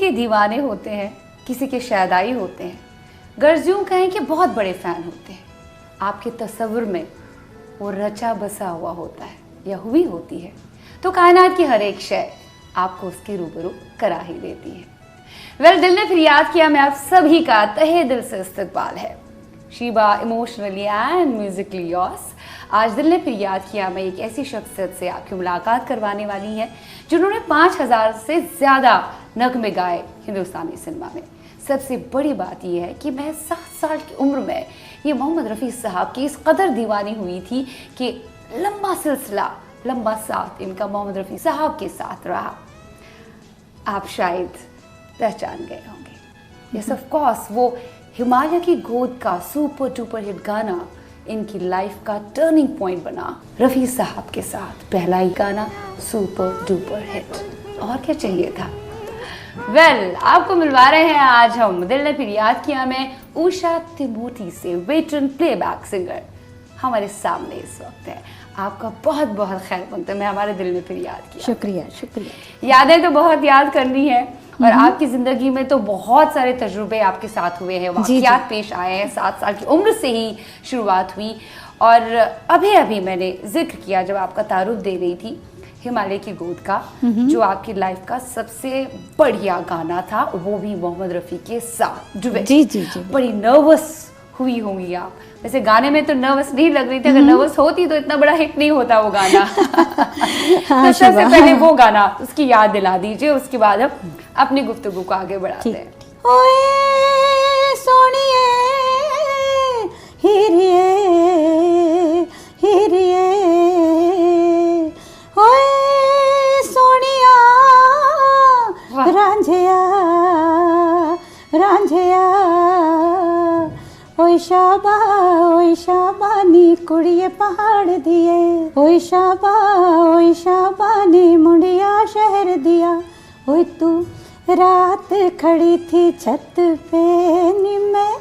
के दीवाने होते हैं, किसी के शायदाई होते हैं, गर्ज यूं कहें कि बहुत बड़े फ़ैन होते हैं। आपके तस्वुर में वो रचा बसा हुआ होता है या हुई होती है, तो कायनात की हर एक शय आपको उसके रूबरू करा ही देती है। वेल, दिल ने फिर याद किया मैं आप सभी का तहे दिल से इस्तकबाल है। Sheeba emotionally and musically yours. आज दिल ने फिर याद किया मैं एक ऐसी शख्सियत से आपकी मुलाकात करवाने वाली है जिन्होंने 5000 से ज़्यादा नगमे गाए हिंदुस्तानी सिनेमा में। सबसे बड़ी बात यह है कि मैं 7 साल की उम्र में ये मोहम्मद रफ़ी साहब की इस कदर दीवानी हुई थी कि लंबा सिलसिला, लंबा साथ इनका मोहम्मद रफ़ी साहब के साथ रहा। आप शायद पहचान गए होंगे। यस ऑफ कोर्स, वो हिमालय की गोद का सुपर डुपर हिट गाना इनकी लाइफ का टर्निंग पॉइंट बना। रफ़ी साहब के साथ पहला ही गाना सुपर डुपर हिट, और क्या चाहिए था। वेल, आपको मिलवा रहे हैं आज हम दिल ने फिर याद किया मैं उषा तिमोती से, वेटरन प्लेबैक सिंगर हमारे सामने इस वक्त है। आपका बहुत बहुत खैर मकदम है हमारे दिल ने फिर याद किया। शुक्रिया शुक्रिया। यादें तो बहुत याद करनी है, और आपकी ज़िंदगी में तो बहुत सारे तजुर्बे आपके साथ हुए हैं, वाक़यात पेश आए हैं। 7 साल की उम्र से ही शुरुआत हुई, और अभी अभी मैंने जिक्र किया जब आपका तारुफ दे रही थी हिमालय की गोद का, जो आपकी लाइफ का सबसे बढ़िया गाना था, वो भी मोहम्मद रफ़ी के साथ डुएट। जी जी जी। बड़ी नर्वस हुई होंगी आप। वैसे गाने में तो नर्वस नहीं लग रही थी, अगर नर्वस होती तो इतना बड़ा हिट नहीं होता वो गाना। तो सबसे पहले वो गाना उसकी याद दिला दीजिए, उसके बाद हम अपनी गुफ्तगू को आगे बढ़ाते हैं। ओए सोनिए हिरिए हिरिए, ओए सोनिया रांझिया रांझिया, ओए शाबा नी कुड़िए पहाड़ दिए, ओए शाबा नी मुंडिया शहर दिया, ओए तू रात खड़ी थी छत पे नी मैं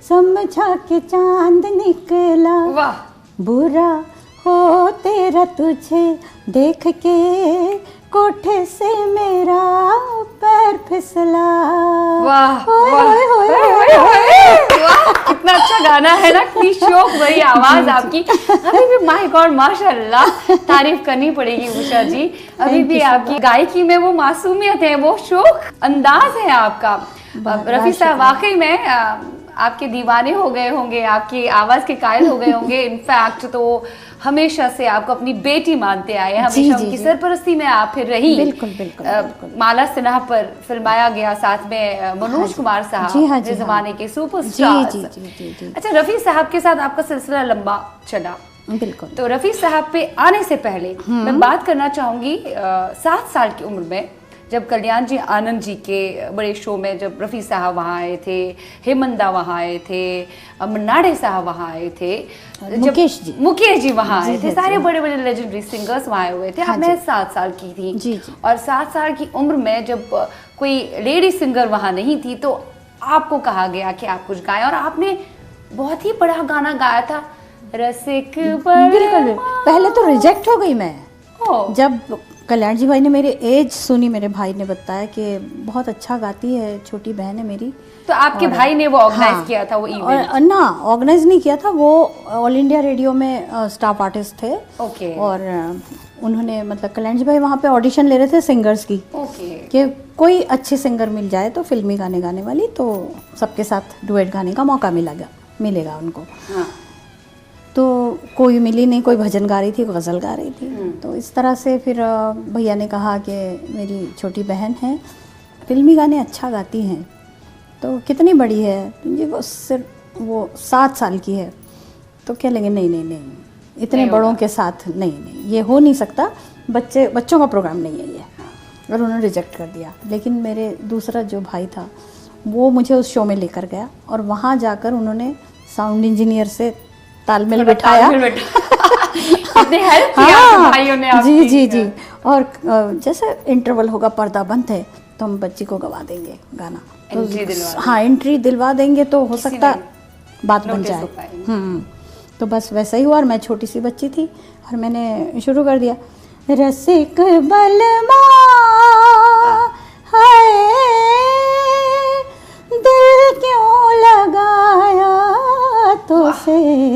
समझा के चांद निकला, वाह, बुरा हो तेरा तुझे देख के कोठे से मेरा पैर फिसला। वाह ओए वाह, ओए ओए ओए, ओए, वाह, कितना अच्छा गाना है ना, कितनी शौक भरी आवाज आपकी। अभी भी माय गॉड माशाल्लाह, तारीफ करनी पड़ेगी उषा जी। अभी भी आपकी गायकी में वो मासूमियत है, वो शौक अंदाज है आपका। रफ़ी साहब वाकई में आपके दीवाने हो गए होंगे, आपकी आवाज़ के कायल हो गए होंगे। इनफैक्ट तो हमेशा से आपको अपनी बेटी मानते आए हैं, हमेशा उनकी सरपरस्ती में आप फिर रही। बिल्कुल बिल्कुल। माला सिन्हा पर फिल्माया गया, साथ में मनोज कुमार साहब जिस जमाने के सुपरस्टार। अच्छा, रफ़ी साहब के साथ आपका सिलसिला लंबा चला। बिल्कुल। तो रफ़ी साहब पे आने से पहले मैं बात करना चाहूँगी 7 साल की उम्र में जब कल्याण जी आनंद जी के बड़े शो में जब रफ़ी साहब वहाँ आए थे, हेमंदा वहाँ आए थे, मन्नाडे साहब वहाँ आए थे, मुकेश जी वहाँ आए थे, सारे बड़े बड़े लेजेंडरी सिंगर्स वहाँ आए हुए थे। मैं 7 साल की थी जी। और 7 साल की उम्र में जब कोई लेडी सिंगर वहाँ नहीं थी तो आपको कहा गया कि आप कुछ गाएं, और आपने बहुत ही बड़ा गाना गाया था, रसिक। बिल्कुल, पहले तो रिजेक्ट हो गई मैं। जब कल्याण जी भाई ने मेरी एज सुनी, मेरे भाई ने बताया कि बहुत अच्छा गाती है, छोटी बहन है मेरी। तो आपके भाई ने वो ऑर्गेनाइज किया था वो इवेंट? ना, ऑर्गेनाइज नहीं किया था, वो ऑल इंडिया रेडियो में स्टाफ आर्टिस्ट थे। ओके। और उन्होंने मतलब कल्याण जी भाई वहाँ पे ऑडिशन ले रहे थे सिंगर्स की। ओके। कि कोई अच्छी सिंगर मिल जाए तो फिल्मी गाने गाने वाली, तो सबके साथ डुएट गाने का मौका मिलेगा उनको। हाँ। तो कोई मिली नहीं, कोई भजन गा रही थी, कोई गज़ल गा रही थी। तो इस तरह से फिर भैया ने कहा कि मेरी छोटी बहन है, फिल्मी गाने अच्छा गाती हैं, तो कितनी बड़ी है जी, वो सिर्फ वो 7 साल की है। तो क्या लेंगे, नहीं इतने बड़ों के साथ नहीं, ये हो नहीं सकता, बच्चों का प्रोग्राम नहीं है ये। और उन्होंने रिजेक्ट कर दिया। लेकिन मेरे दूसरा जो भाई था वो मुझे उस शो में लेकर गया, और वहाँ जाकर उन्होंने साउंड इंजीनियर से तालमेल बिठाया। कितनी हेल्प की आपके भाइयों ने आपकी। जी। और जैसे इंटरवल होगा, पर्दा बंद है, तो हम बच्ची को गवा देंगे गाना, एंट्री दिलवा देंगे, तो हो सकता बात बन जाए। तो बस वैसा ही हुआ, और मैं छोटी सी बच्ची थी और मैंने शुरू कर दिया, रसिक बलमा हाय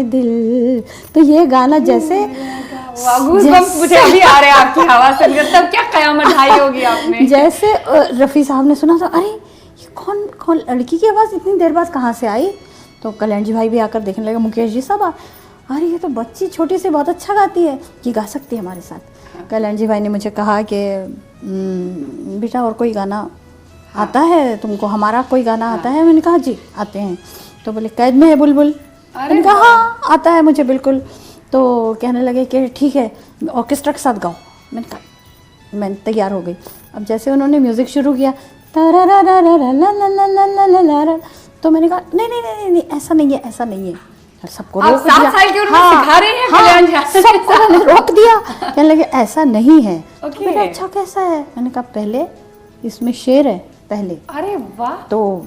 है दिल। तो ये गाना जैसे गूज़बम्प्स मुझे अभी आ रहे हैं आपकी आवाज़ सुनकर, तब क्या कयामत ढाई होगी आपने। जैसे रफ़ी साहब ने सुना तो अरे ये कौन कौन लड़की की आवाज़ इतनी देर बाद कहाँ से आई। तो कल्याण जी भाई भी आकर देखने लगे, मुकेश जी सब अरे ये तो बच्ची छोटी सी बहुत अच्छा गाती है, ये गा सकती है हमारे साथ। कल्याण जी भाई ने मुझे कहा कि बेटा और कोई गाना आता है तुमको, हमारा कोई गाना आता है। मैंने कहा जी आते हैं। तो बोले कैद में है बुलबुल। मैंने कहा हाँ आता है मुझे बिल्कुल। तो कहने लगे कि ठीक है ऑर्केस्ट्रा के साथ गाओ। मैंने कहा मैं तैयार हो गई। अब जैसे उन्होंने म्यूज़िक शुरू किया तो मैंने कहा नहीं नहीं नहीं नहीं ऐसा नहीं है, ऐसा नहीं है। सबको रोक दिया। 7 साल के उन्होंने सिखा रहे हैं कल्याण जी। सबको उन्होंने रोक दिया, कहने लगे ऐसा नहीं है। Okay. तो अच्छा कैसा है? मैंने कहा पहले इसमें शेर है पहले। अरे वाह। तो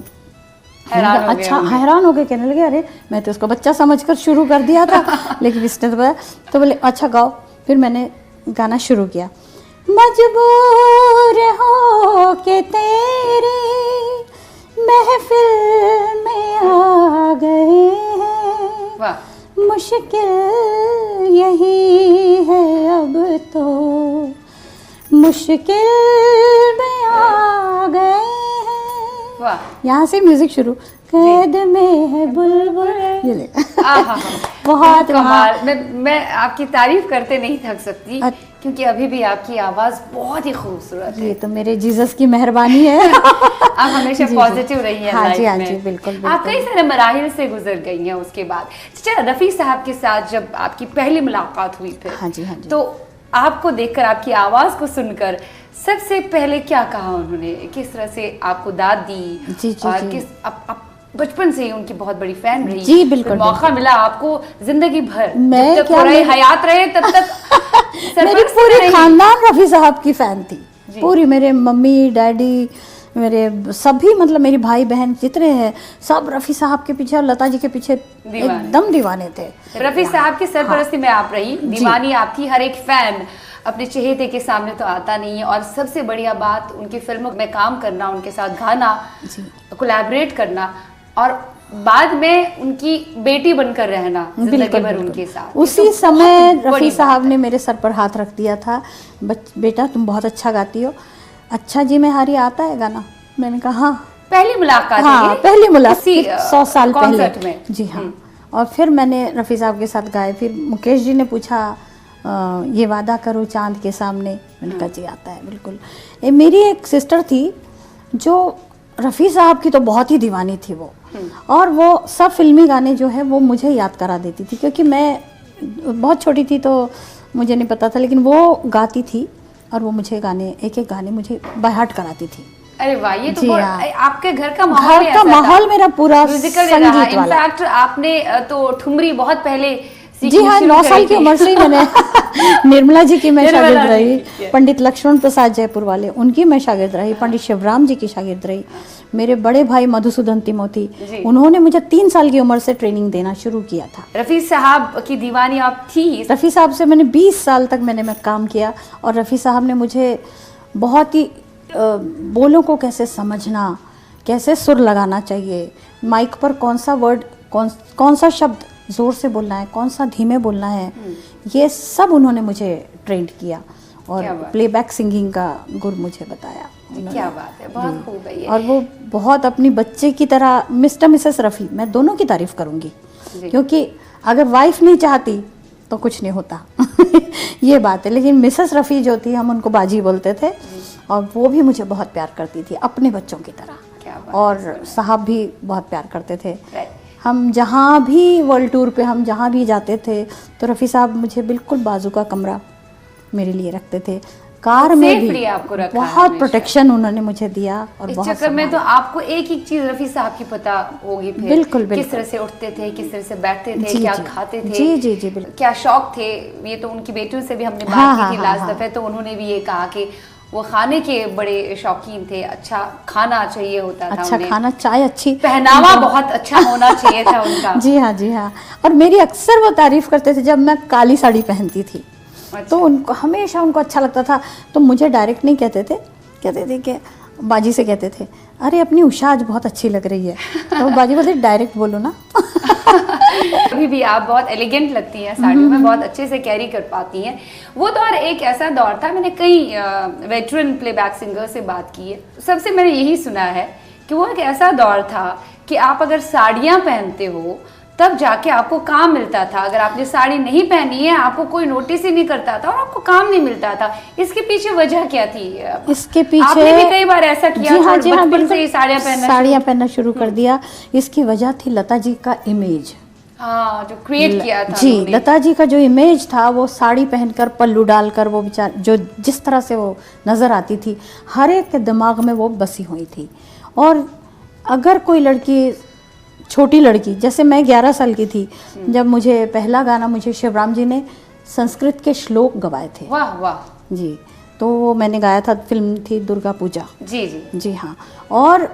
हैरान हो गए अच्छा हैरान हो गए, कहने लगे अरे मैं तो उसको बच्चा समझकर शुरू कर दिया था लेकिन इसने तो बताया। तो बोले अच्छा गाओ। फिर मैंने गाना शुरू किया। मजबूर हो के तेरी महफिल में आ गए हैं, वाह। मुश्किल यही है अब तो मुश्किल में आ गए हैं। वाह। यहाँ से म्यूजिक शुरू, कैद में है बुलबुल। ये ले बहुत कमाल। मैं आपकी तारीफ करते नहीं थक सकती क्योंकि अभी भी आपकी आवाज़ बहुत ही खूबसूरत है। ये तो मेरे जीसस की मेहरबानी है। आप हमेशा पॉजिटिव रही हैं हाँ लाइफ जी, हाँ में। जी, बिल्कुल, आप कई सारे मराहिल से गुजर गई हैं उसके बाद। अच्छा रफ़ी साहब के साथ जब आपकी पहली मुलाकात हुई फिर, हाँ जी, हाँ जी। तो आपको देखकर, आपकी आवाज़ को सुनकर सबसे पहले क्या कहा उन्होंने, किस तरह से आपको दाद दी? जी, जी, और जी। किस आप बचपन से ही उनकी बहुत बड़ी फैन रही। जी, बिल्कुल, फिर मौका मिला आपको जिंदगी भर, मैं जब तक क्या पूरे हयात रहे तब तक मेरी सरपरस्त पूरी रही। खानदान रफ़ी साहब की फ़ैन थी जी। पूरी। मेरे मम्मी डैडी मेरे सभी मतलब मेरी भाई बहन जितने हैं सब रफ़ी साहब के पीछे और लता जी के पीछे एकदम दीवाने थे। रफ़ी साहब की सरपरस्ती में आप रही, दीवानी आपकी। हर एक फैन अपने चहेते के सामने तो आता नहीं है। और सबसे बढ़िया बात उनकी फिल्मों में काम करना, उनके साथ गाना, कोलैबोरेट करना और बाद में उनकी बेटी बनकर रहना जिंदगी भर उनके साथ। उसी समय रफ़ी साहब ने मेरे सर पर हाथ रख दिया था, बेटा तुम बहुत अच्छा गाती हो। अच्छा जी मैं हारी आता है गाना? मैंने कहा हाँ। पहली मुलाकात? हाँ पहली मुलाकात 100 साल पहले में। जी हाँ। और फिर मैंने रफ़ी साहब के साथ गाए। फिर मुकेश जी ने पूछा ये वादा करो चांद के सामने। मैंने कहा जी आता है बिल्कुल। मेरी एक सिस्टर थी जो रफ़ी साहब की तो बहुत ही दीवानी थी वो, और वो सब फिल्मी गाने जो है वो मुझे याद करा देती थी क्योंकि मैं बहुत छोटी थी तो मुझे नहीं पता था, लेकिन वो गाती थी और वो मुझे गाने एक एक गाने मुझे बाय हार्ट कराती थी। अरे वाह, ये तो हाँ। आपके घर का माहौल घर का माहौल मेरा पूरा म्यूजिकल संगीत वाला। इनफैक्ट आपने तो ठुमरी बहुत पहले जी हाँ 9 साल की उम्र से ही मैंने निर्मला जी की मैं शागिर्द रही, पंडित लक्ष्मण प्रसाद जयपुर वाले उनकी मैं शागिर्द रही, पंडित शिवराम जी की शागिर्द रही। मेरे बड़े भाई मधुसूदन तिमोती, उन्होंने मुझे 3 साल की उम्र से ट्रेनिंग देना शुरू किया था। रफ़ी साहब की दीवानी आप थी? रफ़ी साहब से मैंने 20 साल तक मैं काम किया और रफ़ी साहब ने मुझे बहुत ही बोलों को कैसे समझना, कैसे सुर लगाना चाहिए, माइक पर कौन सा वर्ड, कौन सा शब्द ज़ोर से बोलना है, कौन सा धीमे बोलना है, ये सब उन्होंने मुझे ट्रेंड किया और प्लेबैक सिंगिंग का गुर मुझे बताया। क्या बात है, बहुत खूब है ये। और वो बहुत अपनी बच्चे की तरह, मिस्टर मिसेस रफ़ी मैं दोनों की तारीफ़ करूँगी क्योंकि अगर वाइफ नहीं चाहती तो कुछ नहीं होता ये बात है। लेकिन मिसेस रफ़ी जो थी हम उनको बाजी बोलते थे और वो भी मुझे बहुत प्यार करती थी अपने बच्चों की तरह, और साहब भी बहुत प्यार करते थे। हम जहाँ भी वर्ल्ड टूर पे हम जहाँ भी जाते थे तो रफ़ी साहब मुझे बिल्कुल बाजू का कमरा मेरे लिए रखते थे, कार में भी आपको रखा, बहुत प्रोटेक्शन उन्होंने मुझे दिया। और इस बहुत चक्कर में तो आपको एक एक चीज़ रफ़ी साहब की पता होगी फिर। बिल्कुल किस तरह से उठते थे, किस तरह से बैठते थे, क्या खाते थे, जी जी जी बिल्कुल, क्या शौक थे। ये तो उनकी बेटियों से भी हमने बात की थी लास्ट दफ़े, तो उन्होंने भी ये कहा कि वो खाने के बड़े शौकीन थे, अच्छा खाना चाहिए होता था, अच्छा खाना, चाय अच्छी, पहनावा बहुत अच्छा होना चाहिए था उनका। जी हाँ जी हाँ। और मेरी अक्सर वो तारीफ़ करते थे जब मैं काली साड़ी पहनती थी। अच्छा। तो उनको हमेशा उनको अच्छा लगता था। तो मुझे डायरेक्ट नहीं कहते थे कि बाजी से कहते थे अरे अपनी उषा आज बहुत अच्छी लग रही है, तो बाजी बोलते डायरेक्ट बोलो ना अभी भी आप बहुत एलिगेंट लगती हैं साड़ियों में, बहुत अच्छे से कैरी कर पाती हैं। वो दौर एक ऐसा दौर था, मैंने कई वेटरन प्लेबैक सिंगर से बात की है, सबसे मैंने यही सुना है कि वो एक ऐसा दौर था कि आप अगर साड़ियाँ पहनते हो तब जाके आपको काम मिलता था। अगर आपने साड़ी नहीं पहनी है आपको कोई नोटिस ही नहीं करता था और आपको काम नहीं मिलता था। इसके पीछे वजह क्या थी? इसके पीछे आपने भी कई बार ऐसा किया? जी हाँ, जी हाँ, बचपन से ही साड़ियाँ पहनना शुरू कर दिया। इसकी वजह थी लता जी का इमेज, हाँ, जो क्रिएट किया था जी। लता जी का जो इमेज था, वो साड़ी पहनकर पल्लू डालकर वो बेचार जो जिस तरह से वो नजर आती थी, हर एक के दिमाग में वो बसी हुई थी। और अगर कोई लड़की, छोटी लड़की, जैसे मैं 11 साल की थी जब मुझे पहला गाना मुझे शिवराम जी ने संस्कृत के श्लोक गवाए थे। वाह वाह जी, तो वो मैंने गाया था, फिल्म थी दुर्गा पूजा। जी जी जी हाँ। और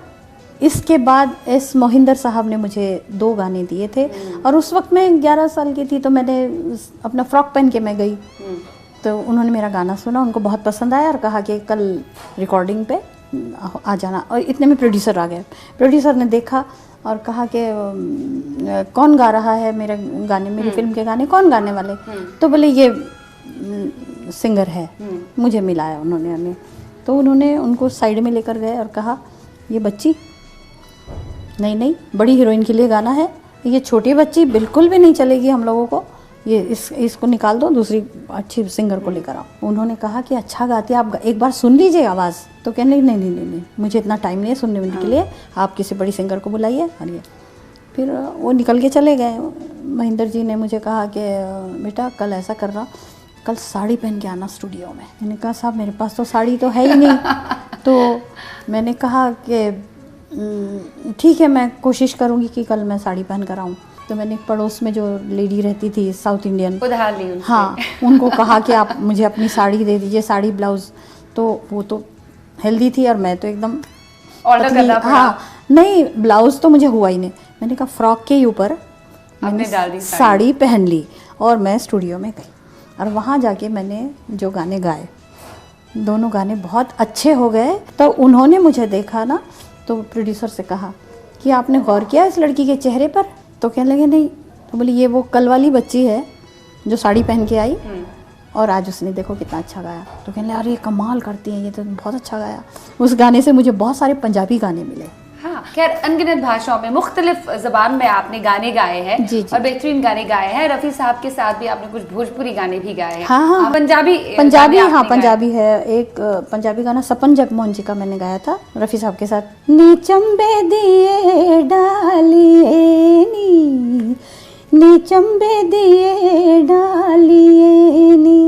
इसके बाद एस मोहिंदर साहब ने मुझे 2 गाने दिए थे और उस वक्त मैं 11 साल की थी, तो मैंने अपना फ्रॉक पहन के मैं गई, तो उन्होंने मेरा गाना सुना, उनको बहुत पसंद आया और कहा कि कल रिकॉर्डिंग पे आ जाना। और इतने में प्रोड्यूसर आ गए। प्रोड्यूसर ने देखा और कहा कि कौन गा रहा है मेरे गाने, मेरी फिल्म के गाने कौन गाने वाले? तो बोले ये सिंगर है। मुझे मिलाया उन्होंने हमें, तो उन्होंने उनको साइड में लेकर गए और कहा ये बच्ची नहीं बड़ी हीरोइन के लिए गाना है, ये छोटी बच्ची बिल्कुल भी नहीं चलेगी हम लोगों को, ये इसको निकाल दो, दूसरी अच्छी सिंगर को लेकर आओ। उन्होंने कहा कि अच्छा गाती है, आप एक बार सुन लीजिए आवाज़। तो कहने नहीं, मुझे इतना टाइम नहीं है सुनने के लिए, आप किसी बड़ी सिंगर को बुलाइए। और ये फिर वो निकल के चले गए। महेंद्र जी ने मुझे कहा कि बेटा कल ऐसा कर रहा, कल साड़ी पहन के आना स्टूडियो में। मैंने कहा साहब मेरे पास तो साड़ी तो है ही नहीं। तो मैंने कहा कि ठीक है, मैं कोशिश करूँगी कि कल मैं साड़ी पहन कर आऊँ। तो मैंने पड़ोस में जो लेडी रहती थी साउथ इंडियन, उधार ली उनसे। हाँ, उनको कहा कि आप मुझे अपनी साड़ी दे दीजिए, साड़ी ब्लाउज। तो वो तो हेल्दी थी और मैं तो एकदम ऑर्डर करना पड़ा। हाँ, नहीं ब्लाउज तो मुझे हुआ ही नहीं। मैंने कहा फ्रॉक के ऊपर मैंने डाल दी साड़ी पहन ली और मैं स्टूडियो में गई और वहाँ जाके मैंने जो गाने गाए, दोनों गाने बहुत अच्छे हो गए। तो उन्होंने मुझे देखा ना, तो प्रोड्यूसर से कहा कि आपने गौर किया इस लड़की के चेहरे पर? तो कहने लगे नहीं। तो बोली ये वो कल वाली बच्ची है जो साड़ी पहन के आई और आज उसने देखो कितना अच्छा गाया। तो कहने लगे अरे कमाल करती हैं, ये तो बहुत अच्छा गाया। उस गाने से मुझे बहुत सारे पंजाबी गाने मिले। हाँ, खैर अनगिनत भाषाओं में मुख्तलिफ ज़बान में आपने गाने गाए हैं और बेहतरीन गाने गाए हैं। रफ़ी साहब के साथ भी आपने कुछ भोजपुरी गाने भी गाए हैं। हाँ, पंजाबी हाँ, पंजाबी है। एक पंजाबी गाना सपन जगमोहन जी का मैंने गाया था रफ़ी साहब के साथ। नी चंबे दिए डालिए नी चंबे दिए डालिए नी,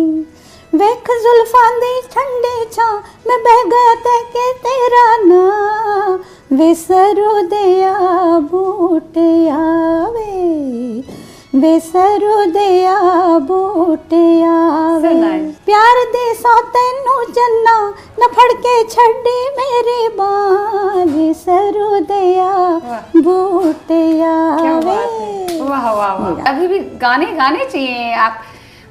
वेख जुल्फां दी ठंडे छां मैं बह गया ते के तेरा ना, वे सरो दिया बूटे आवे, वे सरो दिया बूटे आवे, प्यार दे सौ तेनू जन्ना न फड़ के छड़ी मेरी बां, वे सरो दिया बूटे आवे। वाह वाह वाह, अभी भी गाने गाने चाहिए आप।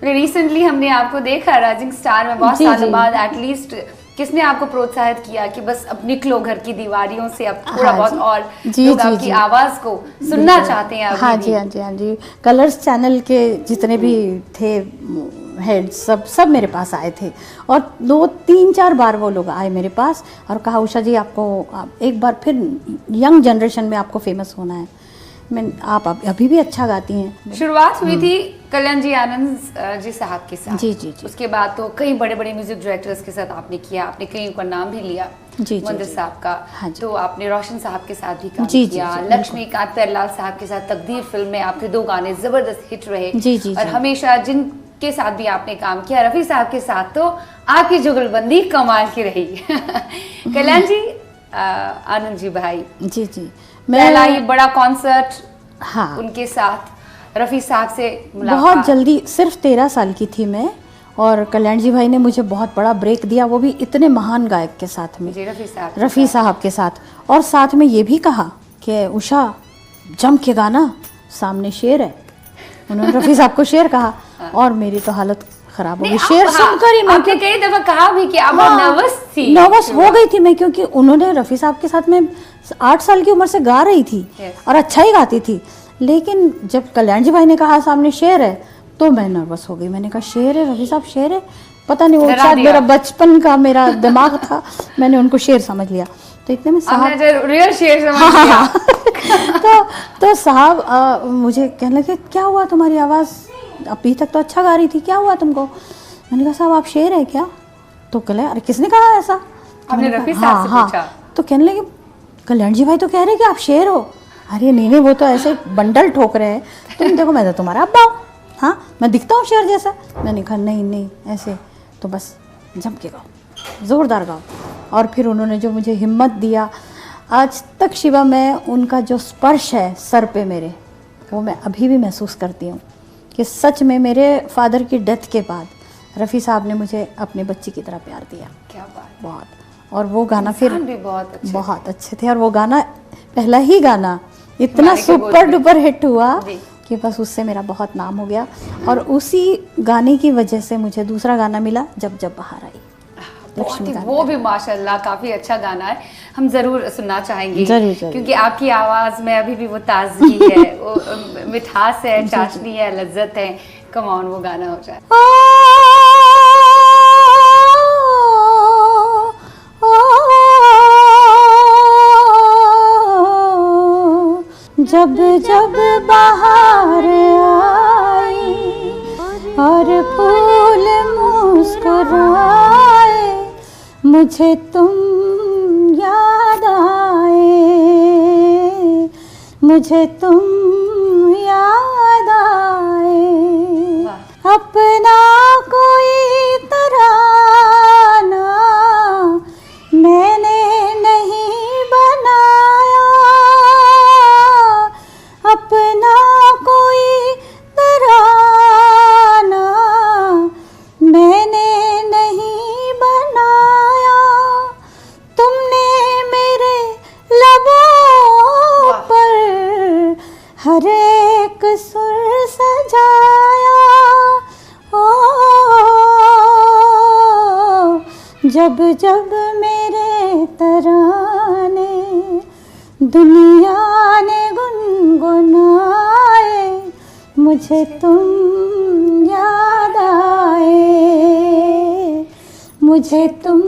रिसेंटली हमने आपको देखा राइजिंग स्टार में, बहुत सालों बाद एटलीस्ट किसने आपको प्रोत्साहित किया कि बस अब निकलो घर की दीवारियों से, अब थोड़ा बहुत और लोग आपकी आवाज को सुनना चाहते हैं। हाँ जी, कलर्स चैनल के जितने भी थे हेड सब मेरे पास आए थे और 2-3-4 बार वो लोग आए मेरे पास और कहा उषा जी आपको एक बार फिर यंग जनरेशन में आपको फेमस होना है। आप अभी भी अच्छा गाती हैं। शुरुआत हुई थी कल्याण जी आनंद जी साहब के साथ। जी। उसके बाद तो कई बड़े बड़े म्यूजिक डायरेक्टर्स के साथ आपने किया, आपने कई का नाम भी लिया। मंदिर साहब का, हाँ तो आपने रोशन साहब के साथ भी काम किया। लक्ष्मीकांत प्यारेलाल साहब के साथ तकदीर फिल्म में आपके 2 गाने जबरदस्त हिट रहे। और हमेशा जिनके साथ भी आपने काम किया, रफ़ी साहब के साथ तो आपकी जुगलबंदी कमाल की रही। कल्याण जी आनंद जी भाई, जी पहला ये बड़ा कॉन्सर्ट, हाँ, उनके साथ रफ़ी साहब से मुलाकात बहुत जल्दी। सिर्फ 13 साल की थी मैं और कल्याण जी भाई ने मुझे बहुत बड़ा ब्रेक दिया, वो भी इतने महान गायक के साथ में, रफ़ी साहब के साथ। और साथ में ये भी कहा कि उषा जम के गाना, सामने शेर है। उन्होंने रफ़ी साहब को शेर कहा और मेरी तो हालत खराब हो गई शेर सुनकर ही। मैं कई दफा कहा भी कि आप नर्वस हो गई थी मैं, क्योंकि उन्होंने रफ़ी साहब के साथ में 8 साल की उम्र से गा रही थी और अच्छा ही गाती थी, लेकिन जब कल्याण जी भाई ने कहा सामने शेर है तो मैं नर्वस हो गई। मैंने कहा शेर है रफी साहब, शेर है? पता नहीं, वो डरा शायद दिया। मेरा बचपन का मेरा दिमाग था, मैंने उनको शेर समझ लिया। तो इतने में साहब आपने रियल शेर समझ लिया। तो साहब मुझे कहने लगे क्या हुआ, तुम्हारी आवाज़ अभी तक तो अच्छा गा रही थी, क्या हुआ तुमको? मैंने कहा साहब आप शेर है क्या? तो कहले अरे किसने कहा ऐसा? आपने रफी साहब से पूछा? तो कहने लगे कल्याण जी भाई तो कह रहे कि आप शेर हो। अरे नहीं वो तो ऐसे बंडल ठोक रहे हैं, तुम देखो मैं तो तुम्हारा अब्बा हूँ, हाँ मैं दिखता हूँ शेर जैसा। मैंने कहा नहीं ऐसे तो बस जम के गाओ, ज़ोरदार गाओ। और फिर उन्होंने जो मुझे हिम्मत दिया, आज तक शिवा मैं उनका जो स्पर्श है सर पे मेरे, वो मैं अभी भी महसूस करती हूँ कि सच में मेरे फादर की डेथ के बाद रफ़ी साहब ने मुझे अपने बच्ची की तरह प्यार दिया। क्या बात। बहुत। और वो गाना फिर भी बहुत अच्छे थे। और वो गाना पहला ही गाना इतना सुपर डुपर हिट हुआ कि बस उससे मेरा बहुत नाम हो गया। और उसी गाने की वजह से मुझे दूसरा गाना मिला जब जब बाहर आई, वो भी माशाल्लाह काफ़ी अच्छा गाना है, हम ज़रूर सुनना चाहेंगे। जरूर। क्योंकि आपकी आवाज़ में अभी भी वो ताजगी है, वो मिठास है, चाशनी है, लज्जत है। कम ऑन वो गाना हो जाए। जब जब बाहर आई और फूल मुस्कुराए, मुझे तुम याद आए, मुझे तुम याद आए। अपना कोई तराना मैंने नहीं बनाया, अपना कोई तराना मैंने नहीं बनाया। तुमने मेरे लबों पर हर एक सुर सजाया। ओ जब जब मेरे तराने दुनिया ने गुनगुनाए, मुझे तुम याद आए, मुझे तुम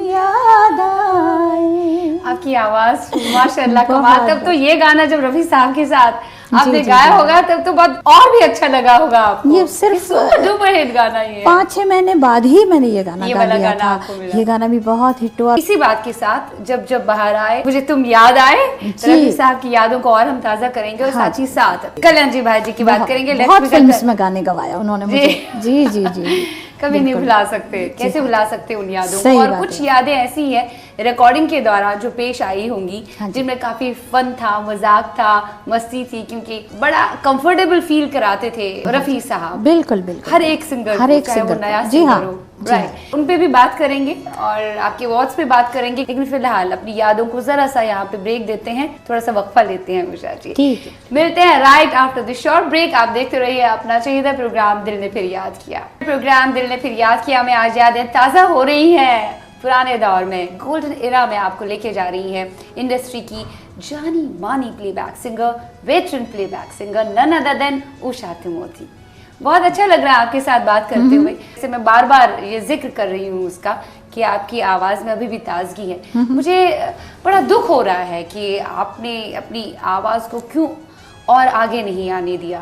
याद आए। आपकी आवाज़ माशाल्लाह कमाल। तब तो ये गाना जब रफी साहब के साथ आपने गाया होगा तब तो बहुत और भी अच्छा लगा होगा आपको। ये सिर्फ सुपर हिट गाना ये 5-6 महीने बाद ही मैंने ये गाना गा लिया था। आपको मिला। ये गाना भी बहुत हिट हुआ। इसी बात के साथ जब जब बाहर आए, मुझे तुम याद आए, रफी साहब की यादों को और हम ताजा करेंगे। और साथ ही साथ कल्याण जी भाई जी की बात करेंगे। बहुत फिल्म्स में गाने गवाया उन्होंने मुझे। जी जी जी कभी नहीं भुला सकते, कैसे भुला सकते उन यादों को। और कुछ यादें ऐसी हैं रिकॉर्डिंग के दौरान जो पेश आई होंगी जिनमें काफी फन था, मजाक था, मस्ती थी, क्योंकि बड़ा कंफर्टेबल फील कराते थे रफी साहब। बिल्कुल बिल्कुल। हर एक सिंगर, चाहे वो नया सिंगर हो, राइट, उन पे भी बात करेंगे और आपके अवार्ड्स पे बात करेंगे। लेकिन फिलहाल अपनी यादों को जरा सा यहाँ पे ब्रेक देते हैं, थोड़ा सा वक्फा लेते हैं उषा जी। ठीक है, मिलते हैं right after the short break. आप देखते रहिए अपना चाहिए प्रोग्राम दिल ने फिर याद किया। प्रोग्राम दिल ने फिर याद किया में आज यादें ताज़ा हो रही हैं। पुराने दौर में, गोल्डन एरा में आपको लेके जा रही है इंडस्ट्री की जानी मानी playback singer, veteran playback singer, none other than Usha Timothy. बहुत अच्छा लग रहा है आपके साथ बात करते हुए। जैसे मैं बार बार ये जिक्र कर रही हूँ उसका कि आपकी आवाज़ में अभी भी ताजगी है। मुझे बड़ा दुख हो रहा है कि आपने अपनी आवाज़ को क्यों और आगे नहीं आने दिया,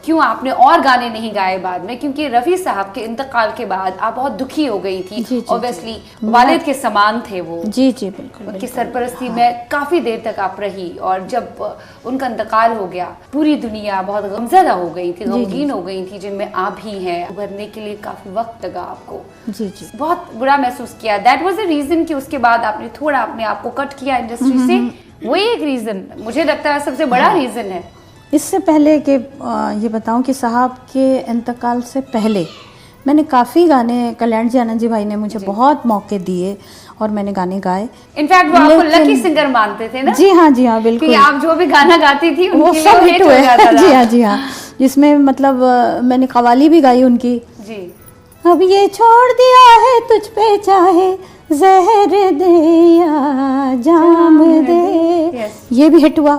क्यों आपने और गाने नहीं गाए बाद में, क्योंकि रफ़ी साहब के इंतकाल के बाद आप बहुत दुखी हो गई थी। ऑब्वियसली वालिद के समान थे वो। जी जी बिल्कुल। उनकी सरपरस्ती में काफ़ी देर तक आप रही और जब उनका इंतकाल हो गया पूरी दुनिया बहुत गमज़दा हो गई थी, गमगीन हो गई थी, जिनमें आप भी हैं। उभरने के लिए काफ़ी वक्त लगा आपको। जी जी, बहुत बुरा महसूस किया। दैट वाज द रीज़न कि उसके बाद आपने थोड़ा अपने आप को कट किया इंडस्ट्री से। वही एक रीज़न मुझे लगता है सबसे बड़ा रीज़न है। इससे पहले कि ये बताऊं कि साहब के इंतकाल से पहले मैंने काफ़ी गाने, कल्याण जी आनंद जी भाई ने मुझे बहुत मौके दिए और मैंने गाने गाए। इनफैक्ट वो आपको लकी सिंगर मानते थे ना? जी हाँ बिल्कुल। कि आप जो भी गाना गाती थी वो सब हिट हुए। जी हाँ जिसमें मतलब मैंने कवाली भी गाई उनकी। जी। अब ये छोड़ दिया है तुझ पे चाहे जहर दे या जाम दे, ये भी हिट हुआ।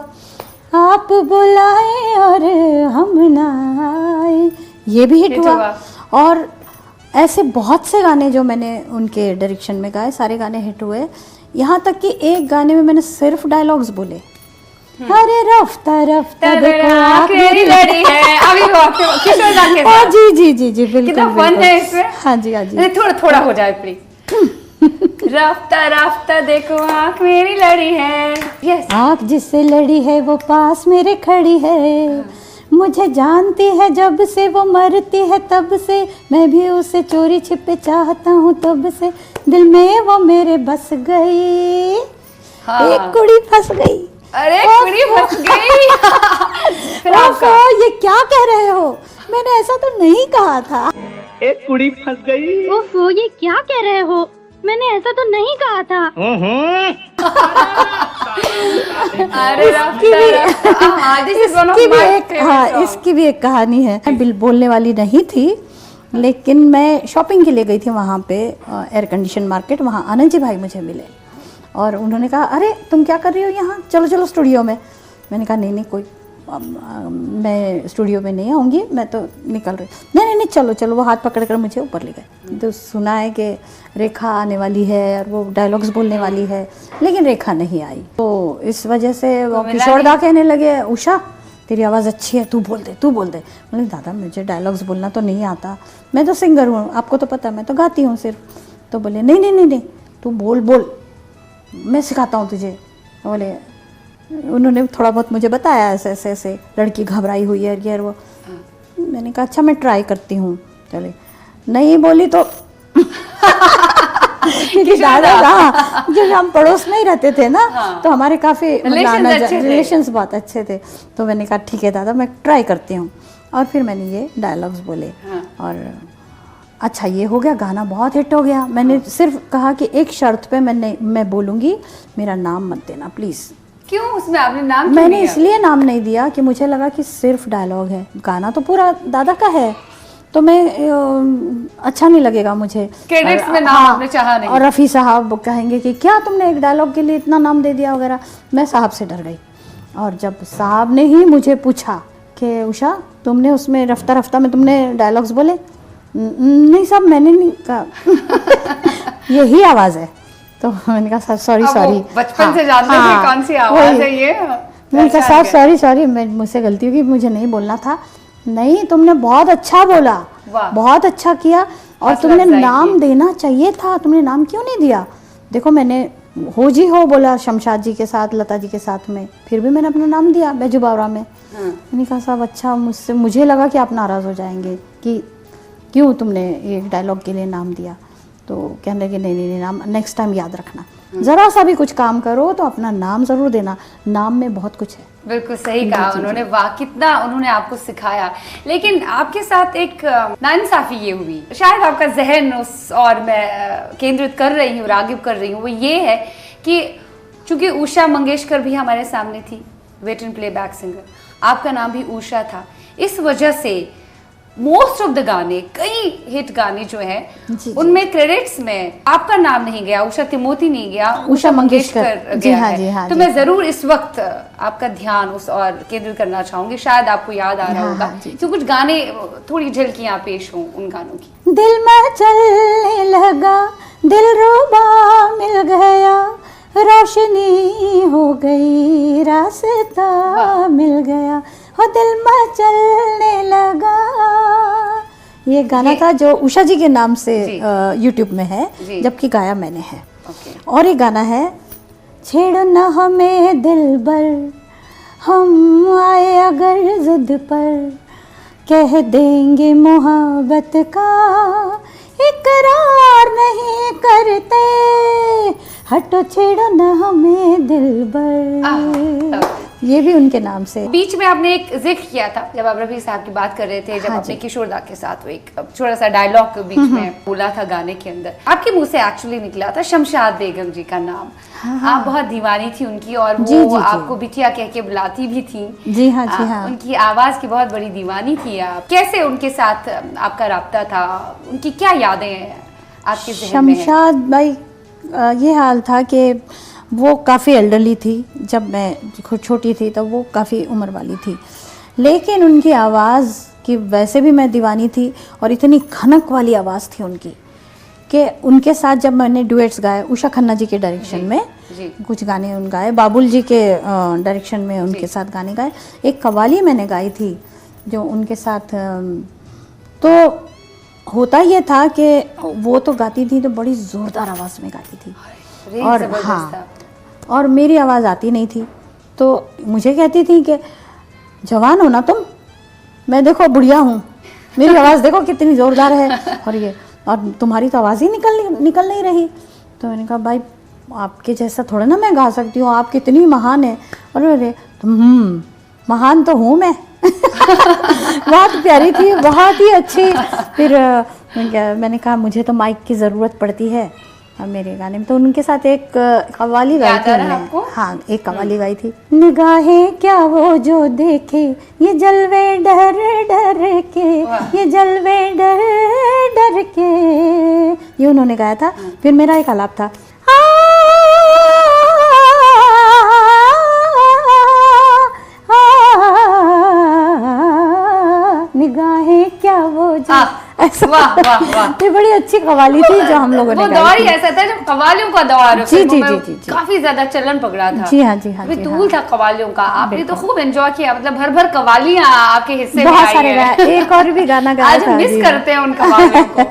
आप बुलाए और हम ना आए, ये भी हिट हुआ। और ऐसे बहुत से गाने जो मैंने उनके डायरेक्शन में गाए, सारे गाने हिट हुए। यहाँ तक कि एक गाने में मैंने सिर्फ डायलॉग्स बोले, अरे रफ्ता रफ्ता देखो आँख मेरी लड़ी है। अभी किशोर दा के साथ। जी जी जी जी बिल्कुल कितना फन है इसमें। हाँ जी हाँ जी। थोड़ा थोड़ा हो जाए प्लीज। रफ्ता रफ्ता देखो आँख मेरी लड़ी है। यस। आँख जिससे लड़ी है वो पास मेरे खड़ी है, मुझे जानती है जब से वो मरती है तब से, मैं भी उसे चोरी छिपे चाहता हूँ तब से, दिल में वो मेरे बस गई। हाँ। एक कुड़ी फंस गई। अरे कुड़ी फंस गई। फिर आपका ये क्या कह रहे हो, मैंने ऐसा तो नहीं कहा था। एक कुड़ी फंस गई। ओफो, ये क्या कह रहे हो, मैंने ऐसा तो नहीं कहा था। अरे इसकी भी एक कहानी है। मैं बोलने वाली नहीं थी, लेकिन मैं शॉपिंग के लिए गई थी वहाँ पे एयर कंडीशन मार्केट। वहाँ आनंद जी भाई मुझे मिले और उन्होंने कहा, अरे तुम क्या कर रही हो यहाँ, चलो चलो स्टूडियो में। मैंने कहा नहीं कोई मैं स्टूडियो में नहीं आऊँगी, मैं तो निकल रही। नहीं चलो चलो। वो हाथ पकड़ कर मुझे ऊपर ले गए। तो सुना है कि रेखा आने वाली है और वो डायलॉग्स बोलने वाली है, लेकिन रेखा नहीं आई। तो इस वजह से वो किशोर दा कहने लगे, उषा तेरी आवाज़ अच्छी है, तू बोल दे। बोले दादा मुझे डायलॉग्स बोलना तो नहीं आता, मैं तो सिंगर हूँ, आपको तो पता है, मैं तो गाती हूँ सिर्फ। तो बोले नहीं तू बोल, मैं सिखाता हूँ तुझे। बोले उन्होंने थोड़ा बहुत मुझे बताया, ऐसे लड़की घबराई हुई है ये वो। मैंने कहा अच्छा मैं ट्राई करती हूँ। चले नहीं बोली तो क्योंकि दादा जब हम पड़ोस में ही रहते थे ना, तो हमारे काफ़ी रिलेशंस बहुत अच्छे थे। तो मैंने कहा ठीक है दादा मैं ट्राई करती हूँ, और फिर मैंने ये डायलॉग्स बोले। और अच्छा ये हो गया, गाना बहुत हिट हो गया। मैंने सिर्फ कहा कि एक शर्त पे मैं बोलूँगी, मेरा नाम मत देना प्लीज़। क्यों उसमें आपने नाम क्यों मैंने दिया? इसलिए नाम नहीं दिया कि मुझे लगा कि सिर्फ डायलॉग है, गाना तो पूरा दादा का है, तो मैं अच्छा नहीं लगेगा मुझे। क्रेडिट्स में नाम आपने चाहा नहीं। और रफ़ी साहब कहेंगे कि क्या तुमने एक डायलॉग के लिए इतना नाम दे दिया वगैरह। मैं साहब से डर गई। और जब साहब ने ही मुझे पूछा कि उषा तुमने उसमें रफ्ता रफ्ता में तुमने डायलॉग्स बोले, नहीं साहब मैंने नहीं कहा। यही आवाज़ है। तो मैंने कहा सॉरी बचपन से जानते थे कौन सी आवाज़ है ये। मैंने कहा सॉरी मुझसे गलती होगी, मुझे नहीं बोलना था। नहीं तुमने बहुत अच्छा बोला, बहुत अच्छा किया, और तुमने नाम देना चाहिए था, तुमने नाम क्यों नहीं दिया। देखो मैंने हो बोला शमशाद जी के साथ, लता जी के साथ में, फिर भी मैंने अपना नाम दिया बैजू बावरा में। मैंने कहा साहब अच्छा, मुझे लगा कि आप नाराज़ हो जाएंगे कि क्यों तुमने एक डायलॉग के लिए नाम दिया। तो कहने लगे नहीं नाम नेक्स्ट टाइम याद रखना, ज़रा सा भी कुछ काम करो तो अपना नाम ज़रूर देना, नाम में बहुत कुछ है। बिल्कुल सही कहा उन्होंने। वाह कितना उन्होंने आपको सिखाया। लेकिन आपके साथ एक नाइंसाफी ये हुई, शायद आपका जहन उस और मैं केंद्रित कर रही हूँ, रागिब कर रही हूँ, वो ये है कि चूंकि उषा मंगेशकर भी हमारे सामने थी, वेट एंड प्लेबैक सिंगर, आपका नाम भी उषा था, इस वजह से मोस्ट ऑफ द गाने, कई हिट गाने जो है उनमें क्रेडिट्स में आपका नाम नहीं गया, उषा तिमोती नहीं गया, उषा मंगेशकर गया है। तो मैं जरूर इस वक्त आपका ध्यान उस और केंद्रित करना चाहूंगी, शायद आपको याद आ रहा होगा तो कुछ गाने, थोड़ी झलकियां पेश हों उन गानों की। दिल में चलने लगा, दिलरुबा मिल गया, रोशनी हो गई, रास्ता मिल गया, हो दिल में चलने लगा। ये गाना था जो उषा जी के नाम से यूट्यूब में है, जबकि गाया मैंने है। और एक गाना है, छेड़ो न हमें दिल बर, हम आए अगर जिद पर, कह देंगे मोहब्बत का इकरार नहीं करते, हटो छेड़ो न हमें दिल बर। ये भी उनके नाम से। बीच में आपने एक जिक्र किया था जब आप रफी साहब की बात कर रहे थे, जब आपने किशोर दा के साथ वो एक छोटा सा डायलॉग बीच में बोला था गाने के अंदर, आपके मुंह से एक्चुअली निकला था शमशाद बेगम जी का नाम। आप बहुत दीवानी थी उनकी, और वो आपको बिटिया कह के बुलाती भी थी। जी हाँ जी हाँ। उनकी आवाज की बहुत बड़ी दीवानी थी आप। कैसे उनके साथ आपका राब्ता था, उनकी क्या यादें आपके ज़हन में हैं? शमशाद भाई ये हाल था कि वो काफ़ी एल्डरली थी। जब मैं छोटी थी तब वो काफ़ी उम्र वाली थी, लेकिन उनकी आवाज़ की वैसे भी मैं दीवानी थी, और इतनी खनक वाली आवाज़ थी उनकी कि उनके साथ जब मैंने डुएट्स गाए उषा खन्ना जी के डायरेक्शन में कुछ गाने उन गाए, बाबुल जी के डायरेक्शन में उनके साथ गाने गाए। एक कव्वाली मैंने गाई थी जो उनके साथ, तो होता ये था कि वो तो गाती थी तो बड़ी ज़ोरदार आवाज़ में गाती थी, और हाँ, और मेरी आवाज़ आती नहीं थी, तो मुझे कहती थी कि जवान हो ना तुम, मैं देखो बुढ़िया हूँ, मेरी आवाज़ देखो कितनी ज़ोरदार है, और तुम्हारी तो आवाज़ ही निकल नहीं रही। तो मैंने कहा भाई आपके जैसा थोड़ा ना मैं गा सकती हूँ, आप कितनी महान है। और अरे महान तो हूँ मैं। बहुत प्यारी थी, बहुत ही अच्छी। फिर मैंने कहा मुझे तो माइक की ज़रूरत पड़ती है और मेरे गाने में, तो उनके साथ एक कव्वाली गाई थी मैंने। हाँ, एक कव्वाली गाई थी, निगाहें क्या वो जो देखे ये जलवे डर डर के, ये जलवे डर डर के, ये उन्होंने गाया था। फिर मेरा एक आलाप था, निगाहें क्या वो जो, ऐसा। वाह वाह वाह, ये बड़ी अच्छी कव्वाली थी जो हम लोगों ने गाई थी। वो दौर ही ऐसा था जब कव्वालियों का दौर जी जी जी जी काफी ज्यादा चलन पकड़ा था। जी हाँ, जी हाँ, अभी तूल था कव्वालियों का, आपने तो खूब एंजॉय किया, मतलब भर भर कव्वालियां आपके हिस्से में बहुत आई सारे हैं। एक और भी गाना गाया आज था, मिस करते हैं उन कव्वालियों को।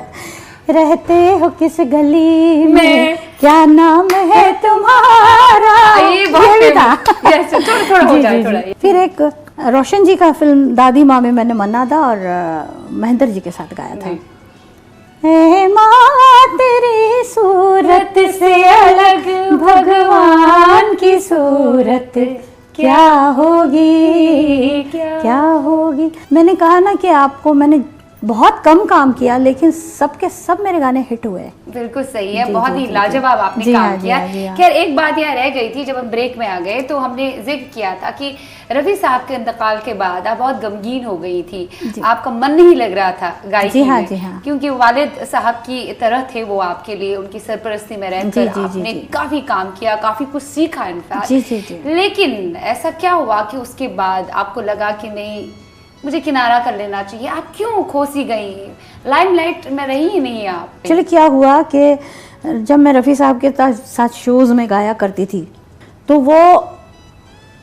रहते हो किस गली में, क्या नाम है तुम्हारा, ये बहुत भी था। थोड़ा हो जाए थोड़ा। फिर एक रोशन जी का फिल्म दादी माँ में मैंने मन्ना दा और महेंद्र जी के साथ गाया था। ए माँ तेरी सूरत से अलग भगवान की सूरत क्या होगी, क्या होगी। मैंने कहा ना कि आपको मैंने बहुत कम काम किया, लेकिन सबके सब मेरे गाने हिट हुए। बिल्कुल सही है, बहुत ही लाजवाब आपने काम किया। खैर एक बात यहाँ रह गई थी, जब हम ब्रेक में आ गए तो हमने जिक्र किया था कि रवि साहब के इंतकाल के बाद आप बहुत गमगीन हो गई थी, आपका मन नहीं लग रहा था गायकी में, क्योंकि वालिद साहब की तरह थे वो आपके लिए, उनकी सरपरस्ती में रहकर आपने काफी काम किया, काफी कुछ सीखा इनफैक्ट। लेकिन ऐसा क्या हुआ कि उसके बाद आपको लगा कि नहीं मुझे किनारा कर लेना चाहिए, आप क्यों खोसी गई, लाइमलाइट में रही ही नहीं आप? चलिए क्या हुआ कि जब मैं रफ़ी साहब के साथ शोज़ में गाया करती थी तो वो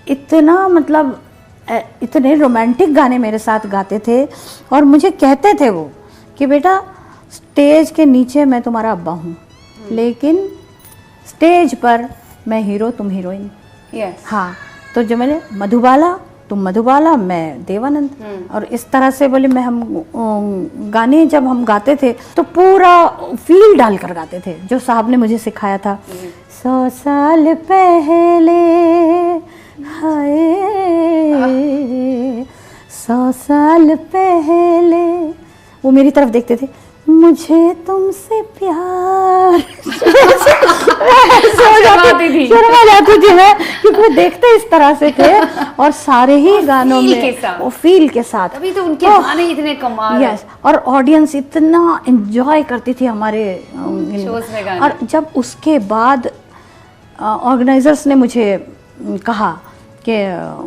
इतना मतलब इतने रोमांटिक गाने मेरे साथ गाते थे, और मुझे कहते थे वो कि बेटा स्टेज के नीचे मैं तुम्हारा अब्बा हूँ, लेकिन स्टेज पर मैं हीरो तुम हीरोइन। हाँ, तो जब मैंने मधुबाला तुम मधुबाला मैं देवानंद, और इस तरह से बोले मैं हम गाने जब हम गाते थे तो पूरा फील डाल कर गाते थे, जो साहब ने मुझे सिखाया था। 100 साल पहले हाय 100 साल पहले, वो मेरी तरफ देखते थे, मुझे तुमसे प्यार शर्मा जाती थी मैं, क्योंकि वो देखते इस तरह से थे, और सारे ही गानों में वो फील के साथ। अभी तो उनके गाने इतने कमाल। यस, और ऑडियंस इतना एंजॉय करती थी हमारे शोज में गाने। और जब उसके बाद ऑर्गेनाइजर्स ने मुझे कहा कि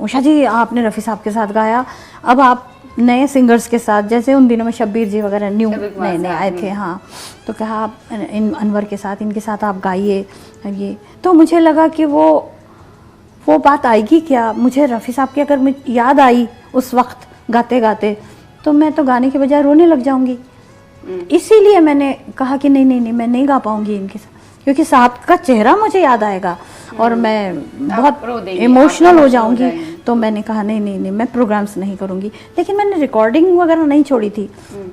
उषा जी आपने रफ़ी साहब के साथ गाया, अब आप नए सिंगर्स के साथ, जैसे उन दिनों में शब्बीर जी वगैरह नए आए थे, हाँ, तो कहा आप इन अनवर के साथ, इनके साथ आप गाइए ये। तो मुझे लगा कि वो बात आएगी क्या, मुझे रफ़ी साहब की अगर मुझे याद आई उस वक्त गाते गाते तो मैं तो गाने के बजाय रोने लग जाऊंगी। इसीलिए मैंने कहा कि नहीं मैं नहीं गा पाऊंगी इनके साथ, क्योंकि साहब का चेहरा मुझे याद आएगा और मैं बहुत इमोशनल हो जाऊंगी। तो मैंने कहा नहीं मैं प्रोग्राम्स नहीं करूंगी। लेकिन मैंने रिकॉर्डिंग वगैरह नहीं छोड़ी थी,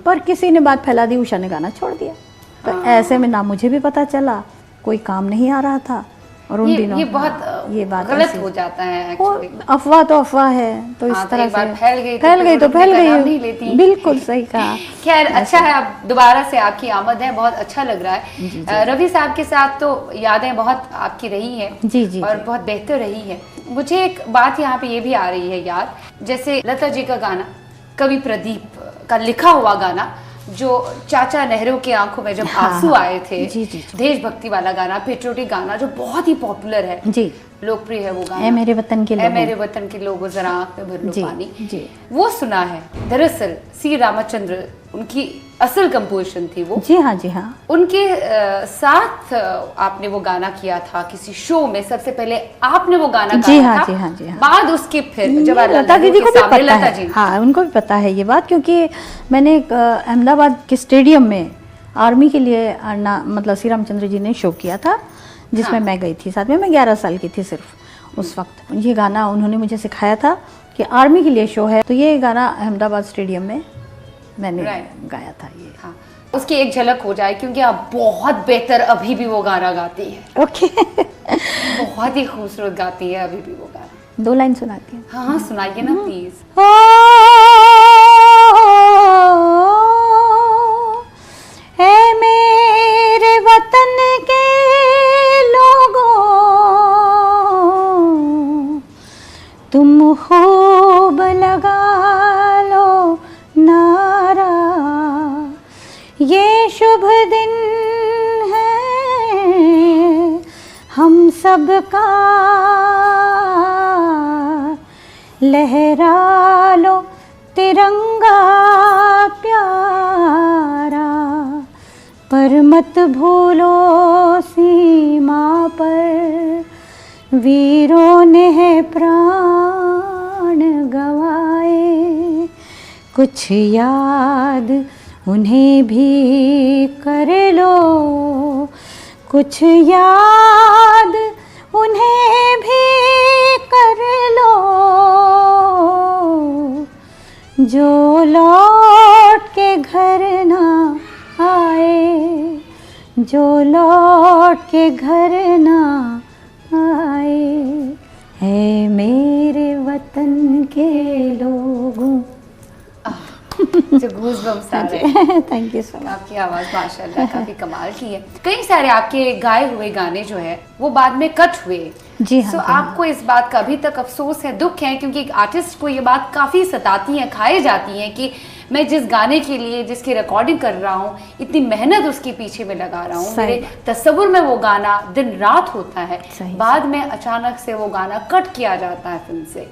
पर किसी ने बात फैला दी, उषा ने गाना छोड़ दिया। तो ऐसे में ना मुझे भी पता चला, कोई काम नहीं आ रहा था, और उन दिनों ये बहुत ये बात गलत हो जाता है एक्चुअली। अफवाह तो अफवाह है, तो इस तरह से फैल गई तो फैल गई। बिल्कुल सही कहा। खैर अच्छा है, अब दोबारा से आपकी आमद है, बहुत अच्छा लग रहा है। रवि साहब के साथ तो यादें बहुत आपकी रही हैं जी और बहुत बेहतर रही है। मुझे एक बात यहाँ पे ये भी आ रही है याद, जैसे लता जी का गाना, कवि प्रदीप का लिखा हुआ गाना जो चाचा नेहरू की आंखों में जब हाँ, आंसू आए थे, जी, जी, जी। देशभक्ति वाला गाना, पेट्रियोटिक गाना जो बहुत ही पॉपुलर है, जी, लोकप्रिय है वो गाना, ए मेरे वतन के ए लोगों। मेरे वतन के लोगों जरा आंख में भर लो जी, पानी, जी। वो सुना है। दरअसल सी रामचंद्र उनकी असल कंपोजिशन थी वो। जी हाँ, जी हाँ। उनके साथ आपने वो गाना किया था किसी शो में, सबसे पहले आपने वो गाना जी गाया हाँ, था, जी हाँ, जी हाँ। बाद उसके फिर ये जवाहरलाल लता नेहरू दीदी के को भी सामने पता लता है, जी। हाँ उनको भी पता है ये बात, क्योंकि मैंने एक, अहमदाबाद के स्टेडियम में आर्मी के लिए मतलब श्री रामचंद्र जी ने शो किया था, जिसमें हाँ। मैं गई थी साथ में। मैं 11 साल की थी सिर्फ उस वक्त। ये गाना उन्होंने मुझे सिखाया था कि आर्मी के लिए शो है, तो ये गाना अहमदाबाद स्टेडियम में मैंने गाया था ये। हाँ, उसकी एक झलक हो जाए, क्योंकि आप बहुत बेहतर अभी भी वो गाना गाती है। ओके। बहुत ही खूबसूरत गाती है अभी भी वो गाना। 2 लाइन सुनाती हूँ। हाँ हाँ, सुनाइए ना प्लीज। है मेरे वतन के लोगों, तुम खूब लगा लो नारा, ये शुभ दिन है हम सबका, लहरा लो तिरंगा प्यारा, पर मत भूलो सीमा पर वीरों ने है प्राण गवाए, कुछ याद उन्हें भी कर लो, कुछ याद उन्हें भी कर लो, जो लौट के घर ना आए, जो लौट के घर ना आए, है मेरे वतन के लोगों। जो गूज़बम्स आ रहे हैं। Thank you so much. आपकी आवाज माशाल्लाह काफी कमाल की है। कई सारे आपके गाए हुए गाने जो है वो बाद में कट हुए। जी हाँ, So, जी हाँ। आपको इस बात का अभी तक अफसोस है, दुख है, क्योंकि एक आर्टिस्ट को ये बात काफी सताती है, खाई जाती है कि मैं जिस गाने के लिए जिसकी रिकॉर्डिंग कर रहा हूँ, इतनी मेहनत उसके पीछे में लगा रहा हूँ, मेरे तस्वुर में वो गाना दिन रात होता है, बाद में अचानक से वो गाना कट किया जाता है फिल्म से।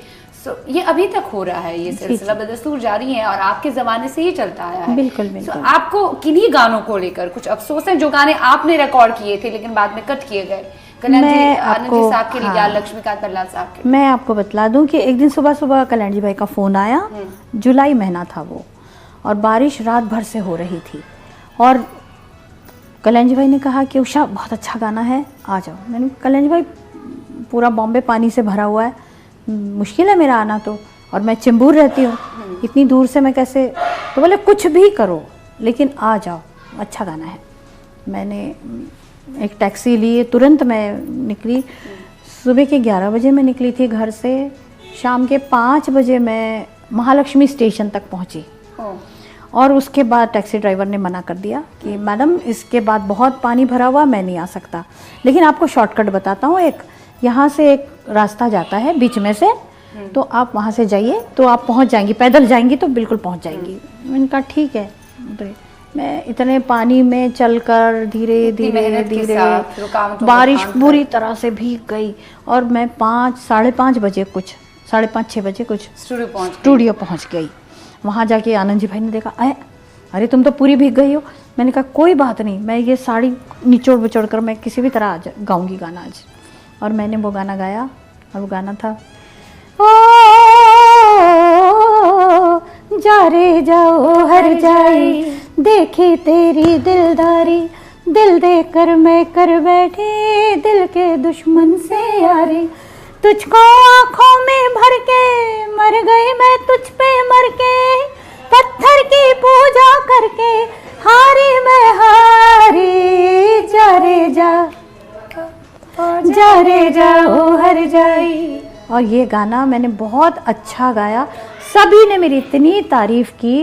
ये अभी तक हो रहा है, ये सिलसिला बदस्तूर जारी है और आपके जमाने से ही चलता आया है। बिल्कुल बिल्कुल। आपको किन्हीं गानों को लेकर कुछ अफसोस है जो गाने आपने रिकॉर्ड किए थे लेकिन बाद में कट किए गए? कल्याण जी, आनंद जी साहब के लिए या लक्ष्मीकांत प्रहलाद साहब के? मैं आपको बतला दूं कि एक दिन सुबह सुबह कल्याण जी भाई का फ़ोन आया, जुलाई महीना था वो, और बारिश रात भर से हो रही थी, और कल्याण जी भाई ने कहा कि उषा बहुत अच्छा गाना है, आ जाओ। मैंने कल्याण जी भाई पूरा बॉम्बे पानी से भरा हुआ है, मुश्किल है मेरा आना, तो और मैं चिंबूर रहती हूँ, इतनी दूर से मैं कैसे, तो बोले कुछ भी करो लेकिन आ जाओ, अच्छा गाना है। मैंने एक टैक्सी ली, तुरंत मैं निकली, सुबह के 11 बजे मैं निकली थी घर से, शाम के 5 बजे मैं महालक्ष्मी स्टेशन तक पहुँची, और उसके बाद टैक्सी ड्राइवर ने मना कर दिया कि मैडम इसके बाद बहुत पानी भरा हुआ, मैं नहीं आ सकता, लेकिन आपको शॉर्टकट बताता हूँ, एक यहाँ से एक रास्ता जाता है बीच में से, तो आप वहाँ से जाइए तो आप पहुँच जाएंगी, पैदल जाएंगी तो बिल्कुल पहुँच जाएंगी। मैंने कहा ठीक है। मैं इतने पानी में चलकर धीरे धीरे धीरे बारिश बुरी तरह से भीग गई, और मैं 5-5:30 बजे कुछ 5:30-6 बजे कुछ स्टूडियो पहुँच गई। वहाँ जाके आनंद जी भाई ने देखा, अरे तुम तो पूरी भीग गई हो। मैंने कहा कोई बात नहीं, मैं ये साड़ी निचोड़ बचोड़ कर मैं किसी भी तरह गाऊंगी गाना आज। और मैंने वो गाना गाया, और वो गाना था ओ जा रे जाओ हर जाई, देखी तेरी दिलदारी, दिल दे कर मैं कर बैठी, दिल के दुश्मन से यारी, तुझको आँखों में भर के मर गई मैं तुझ पे मर के, पत्थर की पूजा करके हारी मैं हारी, जा रे जाओ हर जाई। और ये गाना मैंने बहुत अच्छा गाया, सभी ने मेरी इतनी तारीफ की।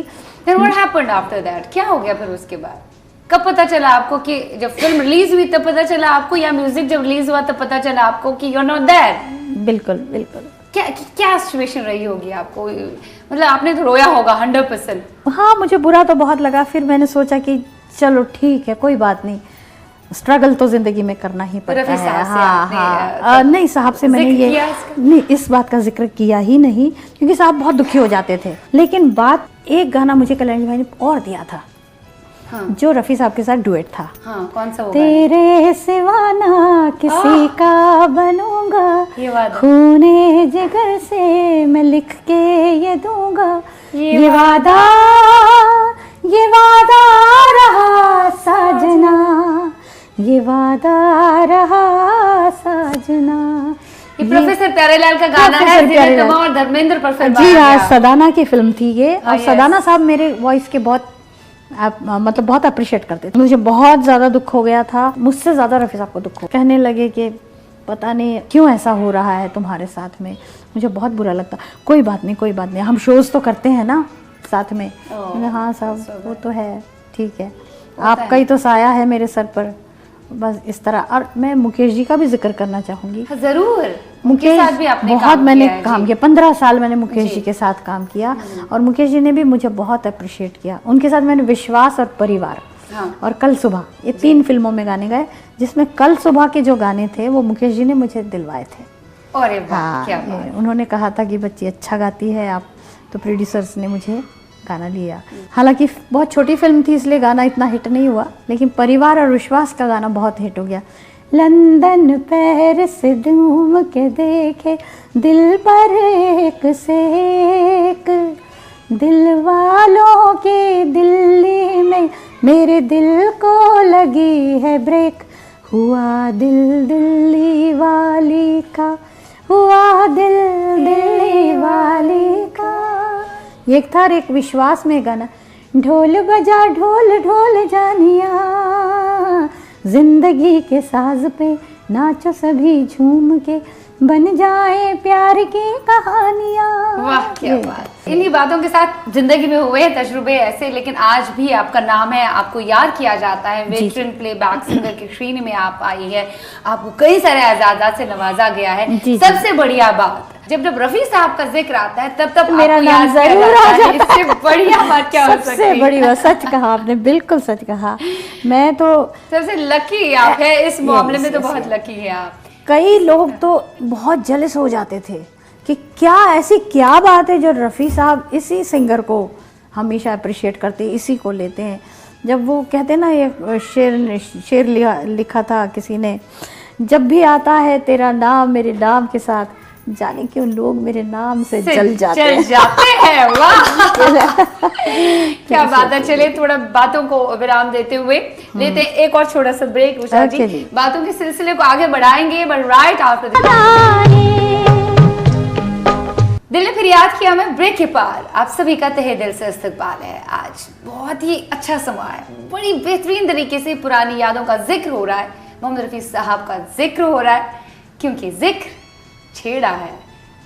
Then what happened after that? क्या हो गया फिर उसके बाद? कब पता चला आपको कि जब फिल्म रिलीज हुई तब पता चला आपको, या म्यूजिक जब रिलीज हुआ तब पता चला आपको कि you're not there? बिल्कुल बिल्कुल। क्या सिचुएशन रही होगी आपको, मतलब आपने तो रोया होगा 100%। हाँ, मुझे बुरा तो बहुत लगा, फिर मैंने सोचा कि चलो ठीक है, कोई बात नहीं, स्ट्रगल तो जिंदगी में करना ही पड़ता रफी है। साहब से हाँ आपने, हाँ, नहीं साहब से मैंने जिक्र ये किया इसका? नहीं, इस बात का जिक्र किया ही नहीं, क्योंकि साहब बहुत दुखी हो जाते थे। लेकिन बात, एक गाना मुझे कल्याणी भाई ने और दिया था, हाँ जो रफी साहब के साथ डुएट था। हाँ, कौन सा वो गाना? तेरे सिवा ना किसी का बनूंगा, ये वादा। खूने जिगर से मैं लिख के ये दूंगा, ये ये वादा रहा साजना, ये वादा रहा साजना। ये प्रोफेसर प्यारेलाल का गाना है, प्रोफेसर दिलीप प्यारेलाल। तमा और धर्मेंद्र पर फिल्म जी बनाया हाँ, गया। सदाना की फिल्म थी ये, और yes। सदाना साहब मेरे वॉइस के बहुत मतलब बहुत अप्रिशिएट करते थे। मुझे बहुत ज़्यादा दुख हो गया था, मुझसे ज़्यादा रफ़ी साहब को दुख हो, कहने लगे कि पता नहीं क्यों ऐसा हो रहा है तुम्हारे साथ में, मुझे बहुत बुरा लगता। कोई बात नहीं, कोई बात नहीं, हम शोज़ तो करते हैं ना साथ में। मैंने हाँ साहब वो तो है, ठीक है, आपका ही तो साया है मेरे सर पर, बस इस तरह। और मैं मुकेश जी का भी जिक्र करना चाहूँगी। जरूर, मुकेश साथ भी आपने बहुत मैंने किया है, काम जी। किया, 15 साल मैंने मुकेश जी के साथ काम किया, और मुकेश जी ने भी मुझे बहुत अप्रिशिएट किया। उनके साथ मैंने विश्वास और परिवार हाँ। और कल सुबह, ये 3 फिल्मों में गाने गाए, जिसमें कल सुबह के जो गाने थे वो मुकेश जी ने मुझे दिलवाए थे। अरे वाह, हाँ, क्या बात। उन्होंने कहा था कि बच्ची अच्छा गाती है आप, तो प्रोड्यूसर्स ने मुझे गाना लिया। हालांकि बहुत छोटी फिल्म थी इसलिए गाना इतना हिट नहीं हुआ, लेकिन परिवार और विश्वास का गाना बहुत हिट हो गया। लंदन पेरिस घूम के देखे दिल पर एक से एक, दिल वालों के दिल्ली में मेरे दिल को लगी है ब्रेक, हुआ दिल दिल्ली वाली का, हुआ दिल दिल्ली वाली का। ये एक था, और एक विश्वास में गाना, ढोल बजा ढोल ढोल जानिया, जिंदगी के साज पे नाचो सभी झूम के, बन जाए प्यार की कहानियाँ। वाह क्या बात। इन्हीं बातों के साथ जिंदगी में हुए तजुर्बे ऐसे, लेकिन आज भी आपका नाम है, आपको याद किया जाता है, वेटरन प्लेबैक सिंगर की श्रेणी में आप आई है, आपको कई सारे एजाज़ात से नवाजा गया है। सबसे बढ़िया बात, जब जब रफी साहब का जिक्र आता है तब तब मेरा आपको नाम याद किया जरूर जाता आ है। जाता है। इससे बढ़िया बात क्या हो सकती सबसे है? बड़ी बात, सच कहा आपने, बिल्कुल सच कहा। मैं तो सबसे लकी आप है इस मामले में, तो yes, बहुत yes। लकी है आप। कई लोग तो बहुत जलस हो जाते थे कि क्या ऐसी क्या बात है जो रफ़ी साहब इसी सिंगर को हमेशा अप्रिशिएट करते, इसी को लेते हैं। जब वो कहते ना, ये शेर लिखा था किसी ने, जब भी आता है तेरा नाम मेरे नाम के साथ, जाने क्यों लोग मेरे नाम से जल जाते हैं। वाह क्या बात है। चलिए थोड़ा बातों को विराम देते हुए लेते हैं एक और छोटा सा ब्रेक। उषा जी, बातों के सिलसिले को आगे बढ़ाएंगे, बट राइट आफ्टर दिल ने फिर याद किया मैं ब्रेक के पार आप सभी का तहे दिल से इस्तकबाल है। आज बहुत ही अच्छा समय है, बड़ी बेहतरीन तरीके से पुरानी यादों का जिक्र हो रहा है, मोहम्मद रफ़ी साहब का जिक्र हो रहा है, क्योंकि जिक्र छेड़ा है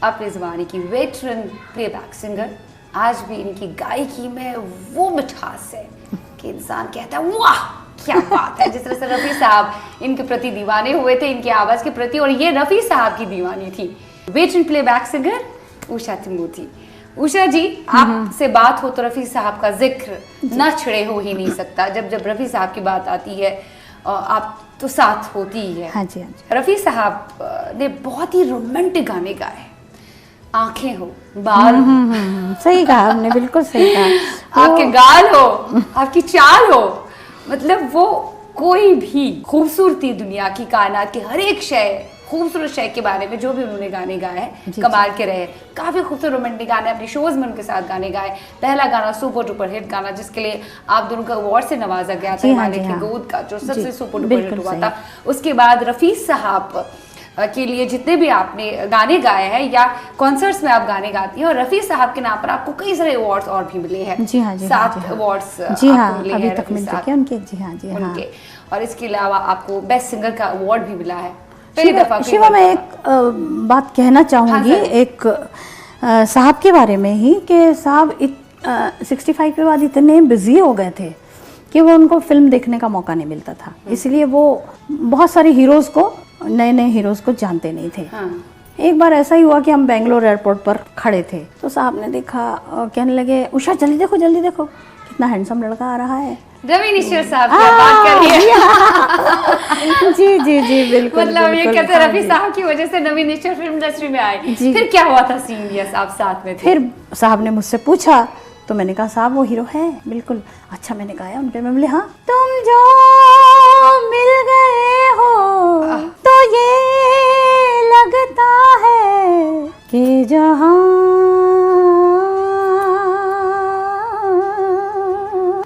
अपने ज़माने की वेटरन प्लेबैक सिंगर। आज भी इनकी गायकी में वो मिठास है कि इंसान कहता है वाह क्या बात है। जिस तरह से रफ़ी साहब इनके प्रति दीवाने हुए थे, इनकी आवाज़ के प्रति, और ये रफ़ी साहब की दीवानी थी। Veteran playback singer Usha Timothy. Usha जी, आपसे बात हो तो रफ़ी साहब का जिक्र न छिड़े हो ही नहीं सकता। जब जब रफ़ी साहब की बात आती है आप तो साथ होती ही है। हाँ जी, हाँ जी। रफ़ी साहब ने बहुत ही रोमांटिक गाने गाए, आंखें हो, बाल हो, सही कहा आपने, बिल्कुल सही कहा। आपके गाल हो, आपकी चाल हो, मतलब वो कोई भी खूबसूरती दुनिया की, कायनात की हर एक शय, खूबसूरत शय के बारे में जो भी उन्होंने गाने गाए हैं कमाल के रहे। काफ़ी खूबसूरत रोमांटिक गाने अपने शोज़ में उनके साथ गाने गाए। पहला गाना सुपर डुपर हिट गाना, जिसके लिए आप दोनों का अवार्ड से नवाजा गया था, हिमालय की गोद का, जो सबसे सुपर डुपर हिट हुआ था। उसके बाद रफ़ी साहब के लिए जितने भी आपने गाने गाए हैं या कॉन्सर्ट्स में आप गाने गाती हैं, और रफ़ी साहब के नाम पर आपको कई सारे अवार्ड्स और भी मिले हैं। जी हाँ, जी 7 अवार्ड्स जी हाँ, अभी तक मिल चुके हैं उनके। जी हाँ, जी हाँ। और इसके अलावा आपको बेस्ट सिंगर का अवार्ड भी मिला है। शिवा, मैं एक बात कहना चाहूँगी, एक साहब के बारे में ही, कि साहब 65 के बाद इतने बिजी हो गए थे कि वो उनको फिल्म देखने का मौका नहीं मिलता था, इसलिए वो बहुत सारे हीरोज़ को, नए नए हीरोज़ को जानते नहीं थे। एक बार ऐसा ही हुआ कि हम बेंगलोर एयरपोर्ट पर खड़े थे, तो साहब ने देखा और कहने लगे उषा जल्दी देखो कितना हैंडसम लड़का आ रहा है। रवि निश्चल साहब की बात कर रही है। जी बिल्कुल। मतलब ये बिल्कुल, कहते हैं हाँ रफी जी। साहब की वजह से नवीन निश्चल फिल्म इंडस्ट्री में आए। जी। फिर क्या हुआ था सीन, या आप साथ में थे? फिर साहब ने मुझसे पूछा तो मैंने कहा साहब वो हीरो है बिल्कुल। अच्छा मैंने गाया उनके, मैं बोले हाँ तुम जो मिल गए हो तो ये लगता है कि जहाँ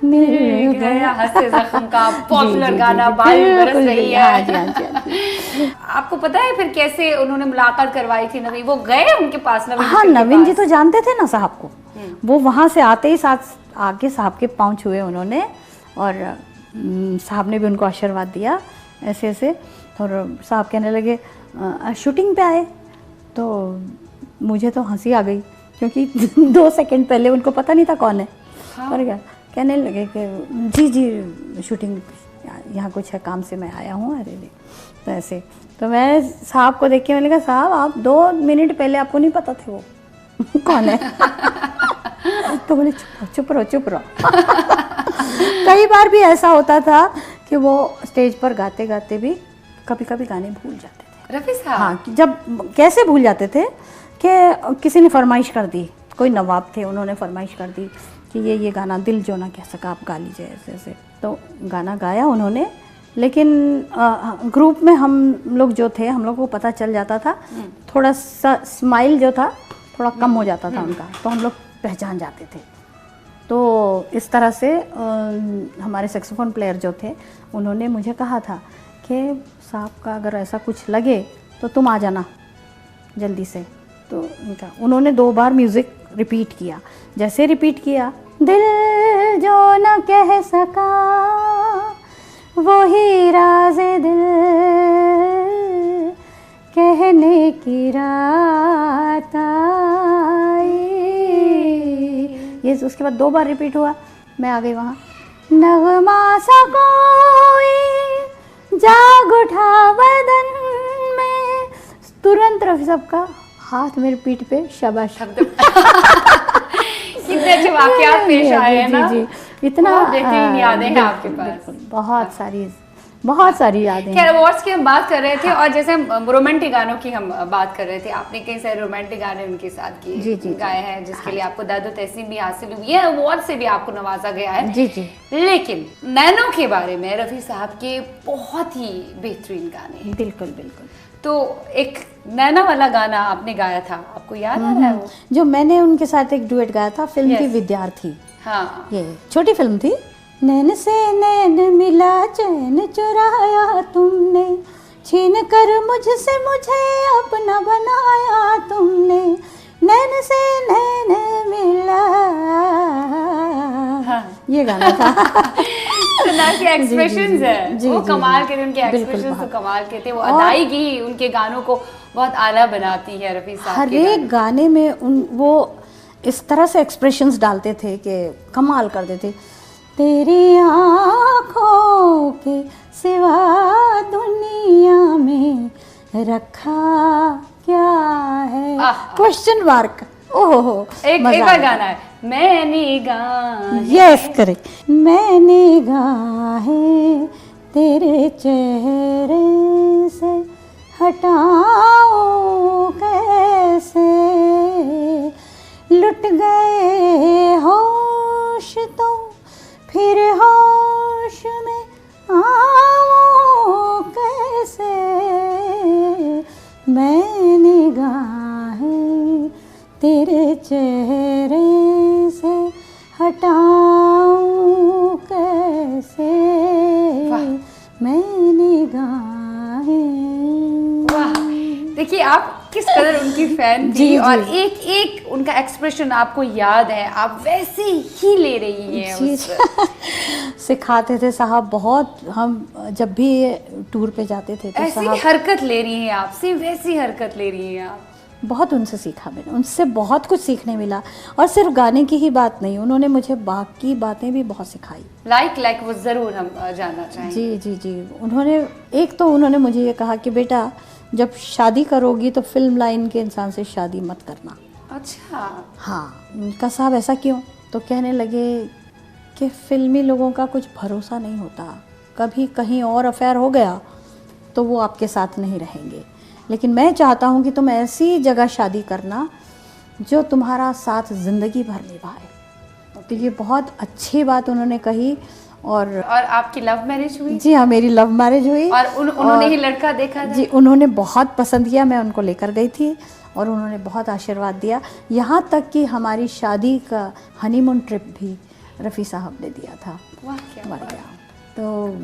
मिल गया। हंसे जख्म का पॉपुलर जी, गाना जी, बारिश बरस बिल्कुल, रही हाँ है। जी, हाँ जी, हाँ जी। आपको पता है फिर कैसे उन्होंने मुलाकात करवाई थी नवीन? वो गए उनके पास नवीन हाँ निश्चल के नवीन जी पास? तो जानते थे ना साहब को, वो वहाँ से आते ही साथ आके साहब के पाँव छुए उन्होंने, और साहब ने भी उनको आशीर्वाद दिया ऐसे ऐसे। और साहब कहने लगे शूटिंग पे आए, तो मुझे तो हंसी आ गई क्योंकि 2 सेकंड पहले उनको पता नहीं था कौन है। और क्या कहने लगे कि जी शूटिंग यहाँ कुछ है काम से मैं आया हूँ, अरे तो ऐसे। तो मैं साहब को देख के मैंने कहा साहब आप 2 मिनट पहले आपको नहीं पता थे वो कौन है? तो बोले चुप रहो। कई बार भी ऐसा होता था कि वो स्टेज पर गाते गाते भी कभी कभी गाने भूल जाते थे। रफी साहब? हाँ, जब कैसे भूल जाते थे कि किसी ने फरमाइश कर दी, कोई नवाब थे उन्होंने फरमाइश कर दी कि ये गाना दिल जो ना कह सका आप गा लीजिए ऐसे ऐसे, तो गाना गाया उन्होंने। लेकिन ग्रुप में हम लोग जो थे हम लोग को पता चल जाता था, थोड़ा सा स्माइल जो था थोड़ा कम हो जाता था उनका, तो हम लोग पहचान जाते थे। तो इस तरह से हमारे सेक्सोफोन प्लेयर जो थे उन्होंने मुझे कहा था कि साहब का अगर ऐसा कुछ लगे तो तुम आ जाना जल्दी से। तो उन्होंने 2 बार म्यूज़िक रिपीट किया। जैसे रिपीट किया दिल जो न कह सका वही राज़े दिल कहने की रात आई, ये उसके बाद 2 बार रिपीट हुआ, मैं आ गई वहाँ। नगमा सा कोई जाग उठा बदन में, तुरंत रफी साहब का हाथ मेरे पीठ पे शाबाश। कितने अच्छे वाकयात पेश आए हैं ना। जी, इतना बहुत बेहतरीन यादें हैं आपके पास। बिल्कुल, बहुत सारी यादें खैर हैं। अवार्ड्स की हम बात कर रहे थे, और जैसे हम रोमांटिक गानों की हम बात कर रहे थे, आपने कई सारे रोमांटिक गाने उनके साथ किए जी। गाए हैं, जिसके लिए आपको दर्द और तहसीन भी हासिल हुई है, अवार्ड से भी आपको नवाजा गया है। जी। लेकिन नैनो के बारे में रफी साहब के बहुत ही बेहतरीन गाने हैं। बिल्कुल। तो एक नैना वाला गाना आपने गाया था, आपको याद आ रहा है वो? जो मैंने उनके साथ एक डुएट गाया था, फिल्म थी Yes. विद्यार्थी। हाँ, ये छोटी फिल्म थी। नैन से नैन मिला चैन चुराया तुमने, छीन कर मुझसे मुझे अपना बनाया तुमने, नैन से नैन मिला। हाँ। ये गाना था। सुना के एक्सप्रेशंस है जी, वो जी, कमाल जी। के थे, उनके बिल्कुल, एक्सप्रेशंस तो बहुत। कमाल के थे। वो और- अदायगी उनके गानों को बहुत आला बनाती है रफी साहब हर के एक गाने में वो इस तरह से एक्सप्रेशंस डालते थे कि कमाल कर देते। तेरी आँखों के सिवा दुनिया में रखा क्या है, क्वेश्चन मार्क। ओहो एक बार गाना है, मैंने गाएं। Yes correct. मैंने गाहे तेरे चेहरे से हटाऊं कैसे, लुट गए होश तो फिर होश में आऊं कैसे, मैंने गाहे तेरे चेहरे से हटाऊं कैसे, मैंने गाहे। वाह, देखिए आप किस कदर उनकी फैन थी। जी। और एक एक उनका एक्सप्रेशन आपको याद है, आप वैसे ही ले रही हैं जी। उस सिखाते थे साहब बहुत। हम जब भी टूर पे जाते थे तो ऐसी साहब हरकत ले रही हैं आपसे, वैसी हरकत ले रही हैं आप। बहुत उनसे सीखा मैंने, उनसे बहुत कुछ सीखने मिला। और सिर्फ गाने की ही बात नहीं, उन्होंने मुझे बाकी बातें भी बहुत सिखाई। लाइक वो ज़रूर हम जानना चाहेंगे। जी। उन्होंने एक तो उन्होंने मुझे ये कहा कि बेटा जब शादी करोगी तो फिल्म लाइन के इंसान से शादी मत करना। अच्छा। हाँ, उनका साहब ऐसा क्यों? तो कहने लगे कि फिल्मी लोगों का कुछ भरोसा नहीं होता, कभी कहीं और अफेयर हो गया तो वो आपके साथ नहीं रहेंगे, लेकिन मैं चाहता हूँ कि तुम ऐसी जगह शादी करना जो तुम्हारा साथ ज़िंदगी भर निभाए। तो ये बहुत अच्छी बात उन्होंने कही। और आपकी लव मैरिज हुई? जी हाँ, मेरी लव मैरिज हुई। और उन्होंने ही लड़का देखा था? जी, उन्होंने बहुत पसंद किया, मैं उनको लेकर गई थी और उन्होंने बहुत आशीर्वाद दिया। यहाँ तक कि हमारी शादी का हनीमून ट्रिप भी रफ़ी साहब ने दिया था। वाह, क्या बात। तो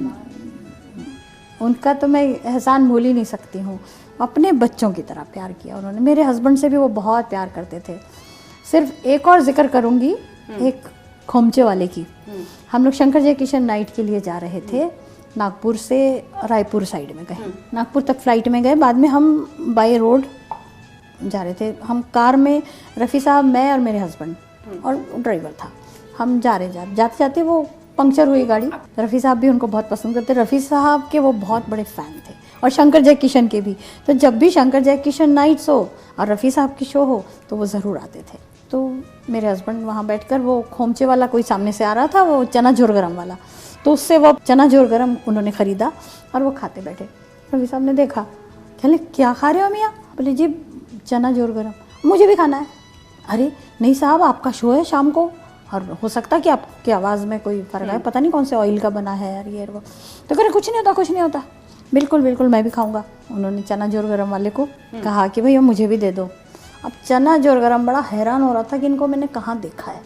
उनका तो मैं एहसान भूल ही नहीं सकती हूँ। अपने बच्चों की तरह प्यार किया उन्होंने। मेरे हस्बैंड से भी वो बहुत प्यार करते थे। सिर्फ एक और जिक्र करूँगी, एक खोमचे वाले की। हम लोग शंकर जय किशन नाइट के लिए जा रहे थे, नागपुर से रायपुर साइड में गए, नागपुर तक फ्लाइट में गए, बाद में हम बाय रोड जा रहे थे। हम कार में, रफ़ी साहब, मैं और मेरे हस्बैंड और ड्राइवर था। हम जाते जाते वो पंक्चर हुई गाड़ी। रफ़ी साहब भी उनको बहुत पसंद करते। रफ़ी साहब के वो बहुत बड़े फ़ैन थे और शंकर जय किशन के भी। तो जब भी शंकर जय किशन नाइट्स हो और रफ़ी साहब की शो हो तो वो ज़रूर आते थे। तो मेरे हस्बैंड वहाँ बैठकर, वो खोमचे वाला कोई सामने से आ रहा था, वो चना जोर गरम वाला, तो उससे वो चना जोर गरम उन्होंने ख़रीदा और वो खाते बैठे। रफ़ी साहब ने देखा, कहले क्या खा रहे हो मियाँ? बोले जी चना जोर गरम, मुझे भी खाना है। अरे नहीं साहब, आपका शो है शाम को और हो सकता है कि आपकी आवाज़ में कोई फ़र्क आए, पता नहीं कौन से ऑयल का बना है यार ये वो। तो कह रहे कुछ नहीं होता, कुछ नहीं होता, बिल्कुल बिल्कुल मैं भी खाऊंगा। उन्होंने चना जोर गरम वाले को कहा कि भैया मुझे भी दे दो। अब चना जोर गरम बड़ा हैरान हो रहा था कि इनको मैंने कहाँ देखा है,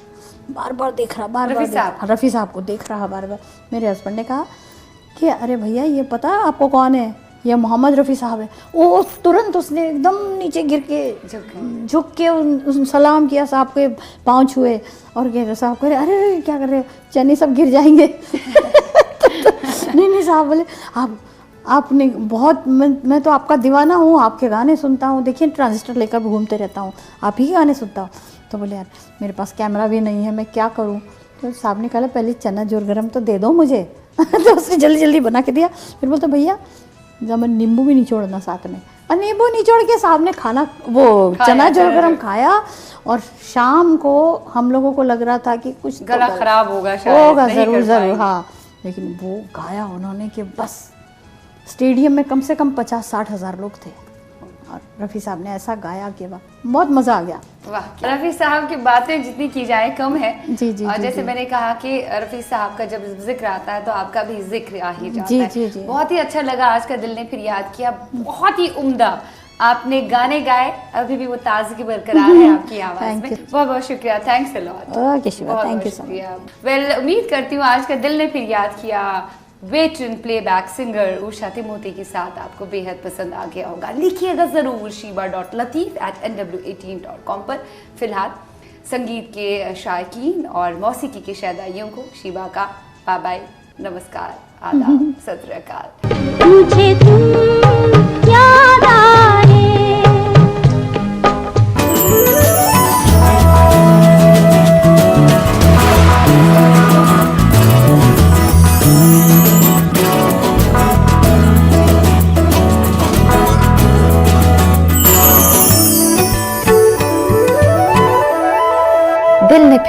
बार बार देख रहा, बार बार रफ़ी साहब को देख रहा बार बार। मेरे हस्बैंड ने कहा कि अरे भैया ये पता है आपको कौन है? ये मोहम्मद रफ़ी साहब है। वो तुरंत उसने एकदम नीचे गिर के झुक के उन सलाम किया, साहब के पाँव छुए और कह साहब कह रहे अरे क्या कर रहे हो, चने सब गिर जाएंगे। नहीं साहब बोले आपने बहुत, मैं तो आपका दीवाना हूँ, आपके गाने सुनता हूँ, देखिए ट्रांजिस्टर लेकर घूमते रहता हूँ, आप ही गाने सुनता हूँ। तो बोले यार मेरे पास कैमरा भी नहीं है, मैं क्या करूँ? तो साहब ने कहा पहले चना जोर गरम तो दे दो मुझे। तो उसने जल्दी जल्दी बना के दिया। फिर बोलते भैया जब नींबू भी निचोड़ना साथ में, और नींबू निचोड़ के साहब ने खाना वो चना जोर गरम खाया। और शाम को हम लोगों को लग रहा था कि कुछ गला खराब होगा ज़रूर ज़रूर, हाँ, लेकिन वो गाया उन्होंने कि बस स्टेडियम में कम से कम 50-60 हज़ार लोग थे और रफ़ी साहब ने ऐसा गाया कि वाह, बहुत मज़ा आ गया। वाह, रफ़ी साहब की बातें जितनी की जाए कम है। जी जी। और जैसे मैंने कहा कि रफ़ी साहब का जब जिक्र आता है तो आपका भी जिक्र आ ही जाता है। जी जी। बहुत ही अच्छा लगा, आज का दिल ने फिर याद किया, बहुत ही उम्दा आपने गाने गाए, अभी भी वो ताजगी बरकरार है आपकी आवाज़ में। बहुत बहुत शुक्रिया, thanks a lot. Okay Shiva, thank you so much. Well, उम्मीद करती हूँ आज का दिल ने फिर याद किया वेटरन प्लेबैक सिंगर उषा तिमोती के साथ आपको बेहद पसंद आ गया होगा। लिखिएगा ज़रूर shiba.lateef@nw18.com पर। फिलहाल संगीत के शायकीन और मौसीकी के शैदाइयों को शिबा का बाय बाय, नमस्कार, आदाब, सत श्री अकाल।